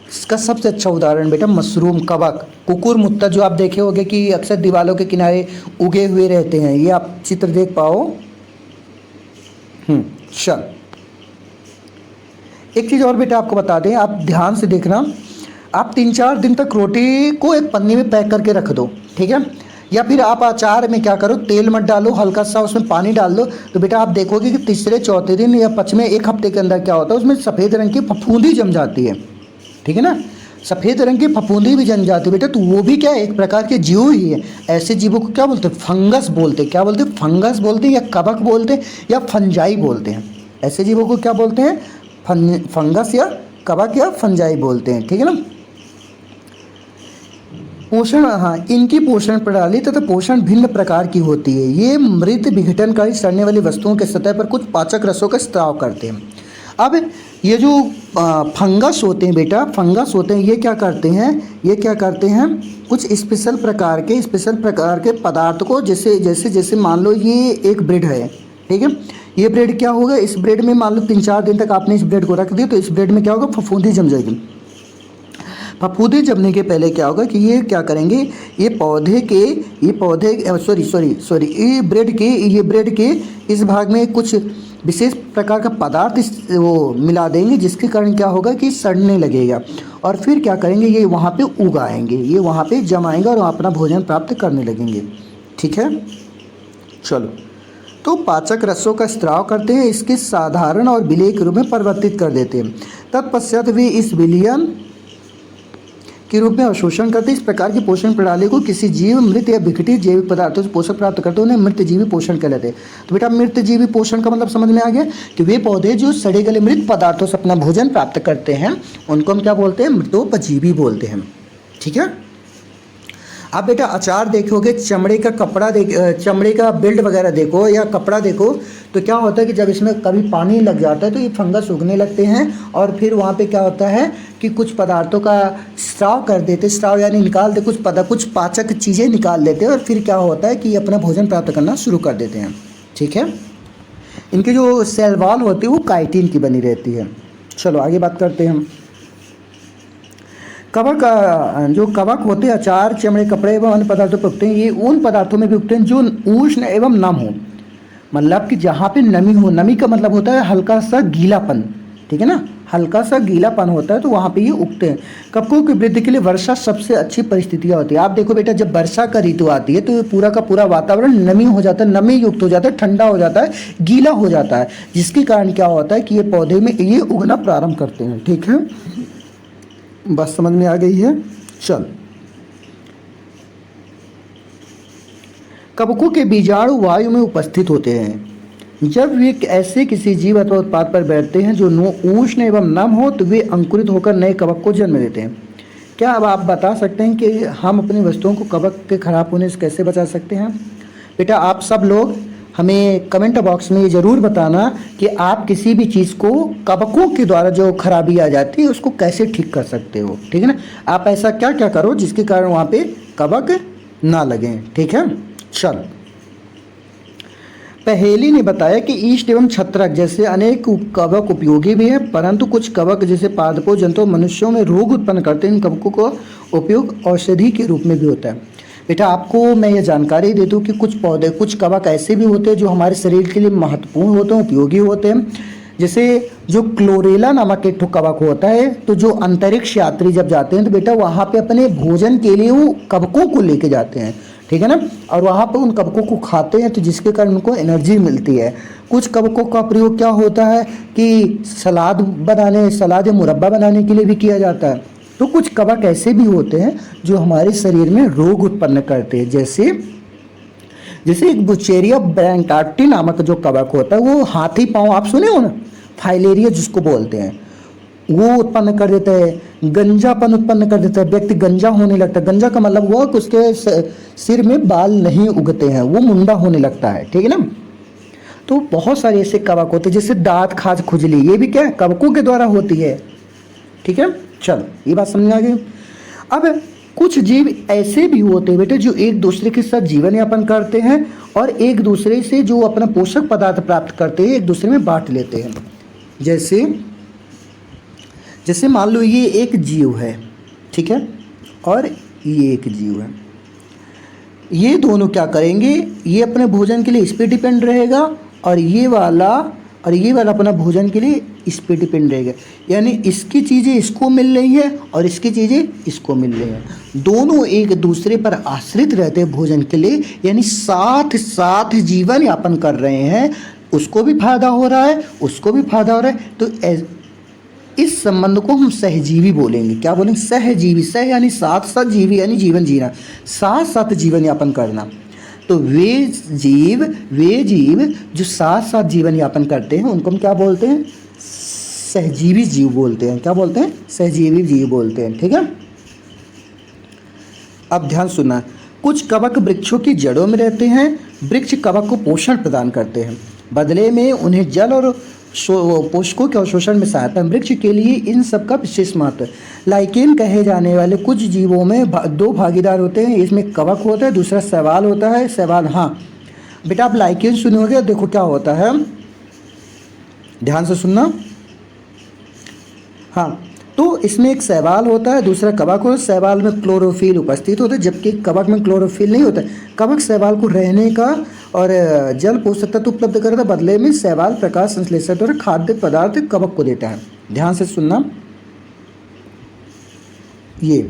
इसका सबसे अच्छा उदाहरण बेटा मशरूम, कवक, कुकुरमुत्ता जो आप देखे होंगे कि अक्सर दीवारों के किनारे उगे हुए रहते हैं। ये आप चित्र देख पाओ। चल एक चीज़ और बेटा आपको बता दें, आप ध्यान से देखना। आप 3-4 दिन तक रोटी को एक पन्नी में पैक करके रख दो, ठीक है। या फिर आप अचार में क्या करो, तेल मत डालो, हल्का सा उसमें पानी डाल दो, तो बेटा आप देखोगे कि तीसरे चौथे दिन या 5वें 1 हफ्ते के अंदर क्या होता है, उसमें सफ़ेद रंग की फफूंदी जम जाती है, ठीक है ना। सफ़ेद रंग की फफूंदी भी जम जाती है बेटा, तो वो भी क्या है? एक प्रकार के जीव ही है। ऐसे जीवों को क्या बोलते हैं? फंगस बोलते हैं। क्या बोलते हैं? फंगस बोलते हैं, या कवक बोलते हैं, या फंजाई बोलते हैं। ऐसे जीवों को क्या बोलते हैं? फंगस या कवक या फंजाई बोलते हैं, ठीक है ना। पोषण, हाँ, इनकी पोषण प्रणाली तथा पोषण भिन्न प्रकार की होती है। ये मृत विघटनकारी सड़ने वाली वस्तुओं के सतह पर कुछ पाचक रसों का स्त्राव करते हैं। अब ये जो फंगस होते हैं बेटा, फंगस होते हैं, ये क्या करते हैं? कुछ स्पेशल प्रकार के पदार्थ को, जैसे मान लो ये एक ब्रेड है, ठीक है। ये ब्रेड क्या होगा? इस ब्रेड में मान लो 3-4 दिन तक आपने इस ब्रेड को रख दिया, तो इस ब्रेड में क्या होगा? फफूंदी जम जाएगी। फफूंदी जमने के पहले क्या होगा कि ये क्या करेंगे? ये ब्रेड के इस भाग में कुछ विशेष प्रकार का पदार्थ वो मिला देंगे, जिसके कारण क्या होगा कि सड़ने लगेगा। और फिर क्या करेंगे? ये वहाँ पे उगाएंगे, ये वहाँ पे जमाएंगे और अपना भोजन प्राप्त करने लगेंगे, ठीक है। चलो तो पाचक रसों का स्त्राव करते हैं, इसके साधारण और विलेय के रूप में परिवर्तित कर देते हैं। तत्पश्चात वे इस विलयन के रूप में अवशोषण करते हैं। इस प्रकार की पोषण प्रणाली को किसी जीव, मृत या विघटित जैविक पदार्थों से पोषक प्राप्त करते हैं, उन्हें मृतजीवी पोषण कहलाते हैं। तो बेटा मृतजीवी पोषण का मतलब समझ में आ गया कि वे पौधे जो सड़े गले मृत पदार्थों से अपना भोजन प्राप्त करते हैं उनको हम क्या बोलते हैं? मृतोपजीवी बोलते हैं। ठीक है। आप बेटा अचार देखोगे, चमड़े का कपड़ा चमड़े का बेल्ट वगैरह देखो या कपड़ा देखो, तो क्या होता है कि जब इसमें कभी पानी लग जाता है तो ये फंगस उगने लगते हैं और फिर वहाँ पे क्या होता है कि कुछ पदार्थों का स्राव कर देते, स्राव यानी निकाल दे, कुछ पाचक चीज़ें निकाल देते हैं और फिर क्या होता है कि ये अपना भोजन प्राप्त करना शुरू कर देते हैं। ठीक है। इनकी जो सेल वॉल होती है वो काइटिन की बनी रहती है। चलो आगे बात करते हैं हम। कवक, जो कवक होते हैं अचार, चमड़े, कपड़े एवं अन्य पदार्थों पर उगते हैं। ये उन पदार्थों में भी उगते हैं जो उष्ण एवं नम हो, मतलब कि जहाँ पे नमी हो। नमी का मतलब होता है हल्का सा गीलापन, ठीक है ना, हल्का सा गीलापन होता है तो वहाँ पे ये उगते हैं। कवकों की वृद्धि के लिए वर्षा सबसे अच्छी परिस्थितियाँ होती है। आप देखो बेटा जब वर्षा का ऋतु आती है तो पूरा का पूरा वातावरण नमी हो जाता है, नमी युक्त हो जाता है, ठंडा हो जाता है, गीला हो जाता है, जिसके कारण क्या होता है कि ये पौधे में ये उगना प्रारंभ करते हैं। ठीक है, बात समझ में आ गई है। चल, कवकों के बीजाणु वायु में उपस्थित होते हैं। जब वे ऐसे किसी जीव अथवा उत्पाद पर बैठते हैं जो उष्ण एवं नम हो तो वे अंकुरित होकर नए कवक को जन्म देते हैं। क्या अब आप बता सकते हैं कि हम अपनी वस्तुओं को कवक के खराब होने से कैसे बचा सकते हैं? बेटा आप सब लोग हमें कमेंट बॉक्स में ये ज़रूर बताना कि आप किसी भी चीज़ को कवकों के द्वारा जो खराबी आ जाती है उसको कैसे ठीक कर सकते हो। ठीक है ना, आप ऐसा क्या क्या करो जिसके कारण वहाँ पे कवक ना लगें। ठीक है। चल, पहेली ने बताया कि ईस्ट एवं छत्रक जैसे अनेक कवक उपयोगी भी हैं, परंतु कुछ कवक जैसे पादपों, जंतुओं, मनुष्यों में रोग उत्पन्न करते हैं। इन कवकों का उपयोग औषधि के रूप में भी होता है। बेटा आपको मैं ये जानकारी दे दूँ कि कुछ पौधे, कुछ कवक ऐसे भी होते हैं जो हमारे शरीर के लिए महत्वपूर्ण होते हैं, उपयोगी होते हैं। जैसे जो क्लोरेला नामक एक कवक होता है, तो जो अंतरिक्ष यात्री जब जाते हैं तो बेटा वहाँ पे अपने भोजन के लिए वो कवकों को लेके जाते हैं। ठीक है ना, और वहाँ पर उन कवकों को खाते हैं तो जिसके कारण उनको एनर्जी मिलती है। कुछ कवकों का प्रयोग क्या होता है कि सलाद या मुरब्बा बनाने के लिए भी किया जाता है। तो कुछ कवक ऐसे भी होते हैं जो हमारे शरीर में रोग उत्पन्न करते हैं। जैसे एक बुचेरिया ब्रैंकार्टी नामक जो कवक होता है वो हाथी पाँव, आप सुने हो ना, फाइलेरिया जिसको बोलते हैं, वो उत्पन्न कर देता है। गंजापन उत्पन्न कर देता है, व्यक्ति गंजा होने लगता है। गंजा का मतलब वो कि उसके सिर में बाल नहीं उगते हैं, वो मुंडा होने लगता है। ठीक है ना, तो बहुत सारे ऐसे कवक होते हैं। जैसे दांत खाज खुजली, ये भी क्या है, कवकों के द्वारा होती है। ठीक है, चलो ये बात समझ आ गई। अब कुछ जीव ऐसे भी होते हैं बेटे जो एक दूसरे के साथ जीवन यापन करते हैं और एक दूसरे से जो अपना पोषक पदार्थ प्राप्त करते हैं एक दूसरे में बांट लेते हैं। जैसे मान लो ये एक जीव है, ठीक है, और ये एक जीव है। ये दोनों क्या करेंगे, ये अपने भोजन के लिए इस पे डिपेंड रहेगा और ये वाला अपना भोजन के लिए इस पे डिपेंड रहेगा। यानी इसकी चीज़ें इसको मिल रही है और इसकी चीज़ें इसको मिल रही हैं। दोनों एक दूसरे पर आश्रित रहते हैं भोजन के लिए, यानी साथ साथ जीवन यापन कर रहे हैं। उसको भी फायदा हो रहा है, उसको भी फायदा हो रहा है। तो इस संबंध को हम सहजीवी बोलेंगे। क्या बोलेंगे? सहजीवी। सह यानी साथ साथ, जीवी यानी जीवन जीना, साथ साथ जीवन यापन करना। तो वे जीव जो साथ साथ जीवन यापन करते हैं उनको हम क्या बोलते हैं? सहजीवी जीव बोलते हैं। क्या बोलते हैं? सहजीवी जीव बोलते हैं। ठीक है, अब ध्यान सुनना। कुछ कवक वृक्षों की जड़ों में रहते हैं। वृक्ष कवक को पोषण प्रदान करते हैं, बदले में उन्हें जल और पोषकों के अवशोषण में सहायता। वृक्ष के लिए इन सब का विशेष महत्व। लाइकेन कहे जाने वाले कुछ जीवों में दो भागीदार होते हैं। इसमें कवक होता है, दूसरा शैवाल होता है। शैवाल, हाँ बेटा आप लाइकेन सुने होंगे। देखो क्या होता है, ध्यान से सुनना। हाँ, तो इसमें एक शैवाल होता है, दूसरा कवक होता है। शैवाल में क्लोरोफिल उपस्थित होता है जबकि कवक में क्लोरोफिल नहीं होता है। कवक शैवाल को रहने का और जल पोषक तत्व उपलब्ध करता है, बदले में शैवाल प्रकाश संश्लेषण द्वारा खाद्य पदार्थ कवक को देता है। ध्यान से सुनना। ये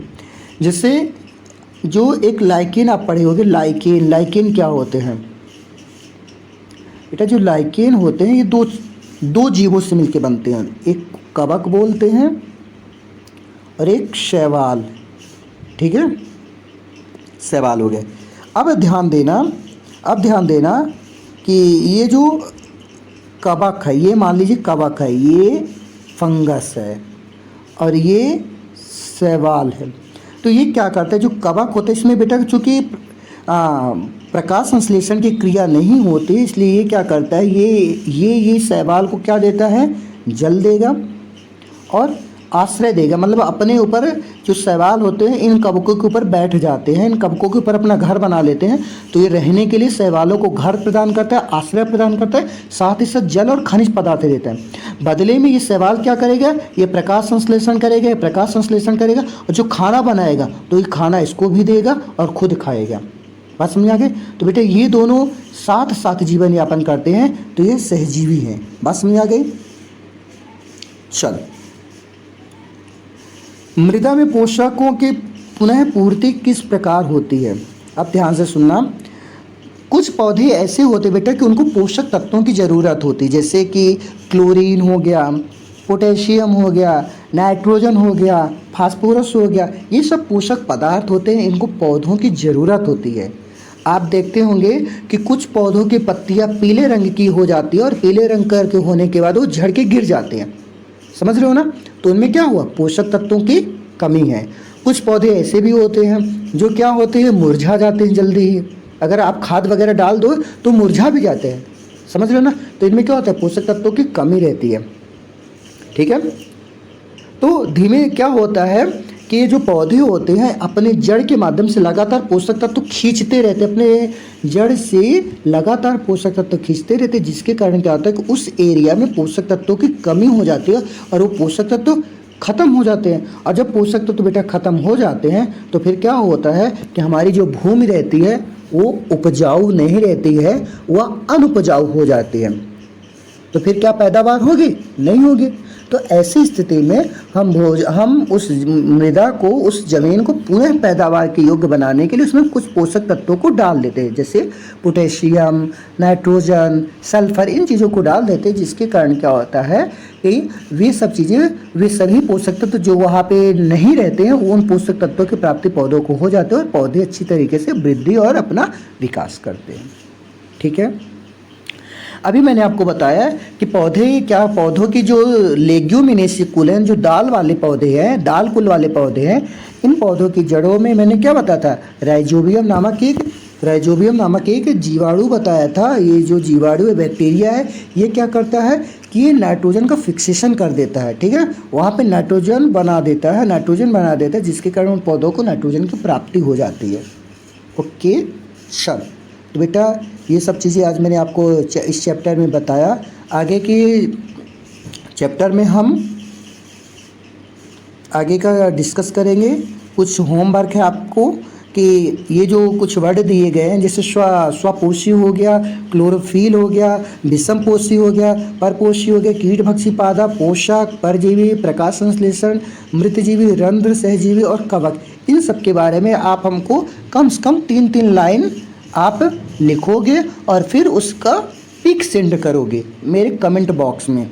जैसे जो एक लाइकेन आप पढ़े होंगे, लाइकेन क्या होते हैं? बेटा जो लाइकेन होते हैं ये दो जीवों से मिलके बनते हैं, एक कवक बोलते हैं और एक शैवाल। ठीक है, शैवाल हो गए। अब ध्यान देना कि ये जो कवक है, ये मान लीजिए कवक है, ये फंगस है और ये शैवाल है। तो ये क्या करता है, जो कवक होता है इसमें बेटा चूँकि प्रकाश संश्लेषण की क्रिया नहीं होती, इसलिए ये क्या करता है, ये शैवाल को क्या देता है, जल देगा और आश्रय देगा। मतलब अपने ऊपर जो शैवाल होते हैं इन कवकों के ऊपर बैठ जाते हैं, इन कवकों के ऊपर अपना घर बना लेते हैं। तो ये रहने के लिए शैवालों को घर प्रदान करता है, आश्रय प्रदान करता है, साथ ही साथ जल और खनिज पदार्थ देता है। बदले में ये शैवाल क्या करेगा, ये प्रकाश संश्लेषण करेगा और जो खाना बनाएगा तो ये खाना इसको भी देगा और खुद खाएगा। बात समझ आ गई। तो बेटे ये दोनों साथ साथ जीवन यापन करते हैं, तो ये सहजीवी हैं। बात समझ आ गई। चल, मृदा में पोषकों की पुनः पूर्ति किस प्रकार होती है। अब ध्यान से सुनना। कुछ पौधे ऐसे होते बेटा कि उनको पोषक तत्वों की ज़रूरत होती, जैसे कि क्लोरीन हो गया, पोटेशियम हो गया, नाइट्रोजन हो गया, फास्फोरस हो गया। ये सब पोषक पदार्थ होते हैं, इनको पौधों की ज़रूरत होती है। आप देखते होंगे कि कुछ पौधों की पत्तियां पीले रंग की हो जाती है और पीले रंग करके होने के बाद वो झड़ के गिर जाते हैं। समझ रहे हो ना। तो उनमें क्या हुआ, पोषक तत्वों की कमी है। कुछ पौधे ऐसे भी होते हैं जो क्या होते हैं, मुरझा जाते हैं जल्दी ही। अगर आप खाद वगैरह डाल दो तो मुरझा भी जाते हैं। समझ रहे हो ना। तो इनमें क्या होता है, पोषक तत्वों की कमी रहती है। ठीक है। तो धीमे क्या होता है कि ये जो पौधे होते हैं अपने जड़ के माध्यम से लगातार पोषक तत्व खींचते रहते हैं, अपने जड़ से लगातार पोषक तत्व खींचते रहते हैं, जिसके कारण क्या होता है कि उस एरिया में पोषक तत्वों की कमी हो जाती है और वो पोषक तत्व खत्म हो जाते हैं। और जब पोषक तत्व बेटा खत्म हो जाते हैं तो फिर क्या होता है कि हमारी जो भूमि रहती है वो उपजाऊ नहीं रहती है, वह अनुपजाऊ हो जाती है। तो फिर क्या पैदावार होगी, नहीं होगी। तो ऐसी स्थिति में हम उस मृदा को, उस जमीन को पुनः पैदावार के योग्य बनाने के लिए उसमें कुछ पोषक तत्वों को डाल देते हैं, जैसे पोटेशियम, नाइट्रोजन, सल्फर, इन चीज़ों को डाल देते हैं, जिसके कारण क्या होता है कि वे सब चीज़ें, वे सभी पोषक तत्व जो वहाँ पे नहीं रहते हैं वो उन पोषक तत्वों की प्राप्ति पौधों को हो जाते हैं और पौधे अच्छी तरीके से वृद्धि और अपना विकास करते हैं। ठीक है। अभी मैंने आपको बताया कि पौधों की जो लेग्यूमिनेसी कुल हैं, जो दाल वाले पौधे हैं, दाल कुल वाले पौधे हैं, इन पौधों की जड़ों में मैंने क्या बताया था, राइजोबियम नामक एक जीवाणु बताया था। ये जो जीवाणु है, बैक्टीरिया है, ये क्या करता है कि ये नाइट्रोजन का फिक्सेशन कर देता है। ठीक है, वहाँ पे नाइट्रोजन बना देता है, जिसके कारण उन पौधों को नाइट्रोजन की प्राप्ति हो जाती है। ओके। चल, तो बेटा ये सब चीज़ें आज मैंने आपको इस चैप्टर में बताया। आगे के चैप्टर में हम आगे का डिस्कस करेंगे। कुछ होमवर्क है आपको कि ये जो कुछ वर्ड दिए गए हैं, जैसे स्वपोषी हो गया, क्लोरोफिल हो गया, विषमपोषी हो गया, परपोषी हो गया, कीटभक्षी पादप, पोषक, परजीवी, प्रकाश संश्लेषण, मृतजीवी, रंध्र, सहजीवी और कवक, इन सब के बारे में आप हमको कम से कम 3-3 लाइन आप लिखोगे और फिर उसका पिक सेंड करोगे मेरे कमेंट बॉक्स में।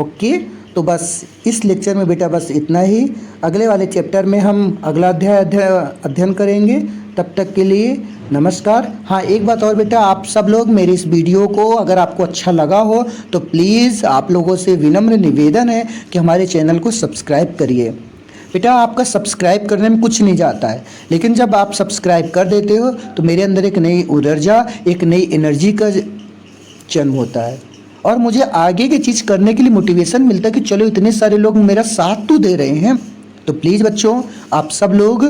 ओके। तो बस इस लेक्चर में बेटा बस इतना ही। अगले वाले चैप्टर में हम अगला अध्ययन करेंगे। तब तक के लिए नमस्कार। हाँ, एक बात और बेटा, आप सब लोग मेरे इस वीडियो को अगर आपको अच्छा लगा हो तो प्लीज़ आप लोगों से विनम्र निवेदन है कि हमारे चैनल को सब्सक्राइब करिए। बेटा आपका सब्सक्राइब करने में कुछ नहीं जाता है, लेकिन जब आप सब्सक्राइब कर देते हो तो मेरे अंदर एक नई ऊर्जा, एक नई एनर्जी का जन्म होता है और मुझे आगे की चीज़ करने के लिए मोटिवेशन मिलता है कि चलो इतने सारे लोग मेरा साथ तो दे रहे हैं। तो प्लीज़ बच्चों, आप सब लोग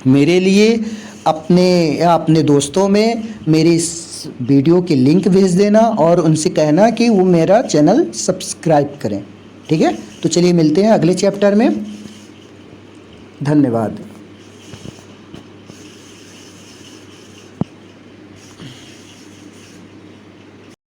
मेरे लिए अपने दोस्तों में मेरी इस वीडियो की लिंक भेज देना और उनसे कहना कि वो मेरा चैनल सब्सक्राइब करें। ठीक है। तो चलिए मिलते हैं अगले चैप्टर में। धन्यवाद।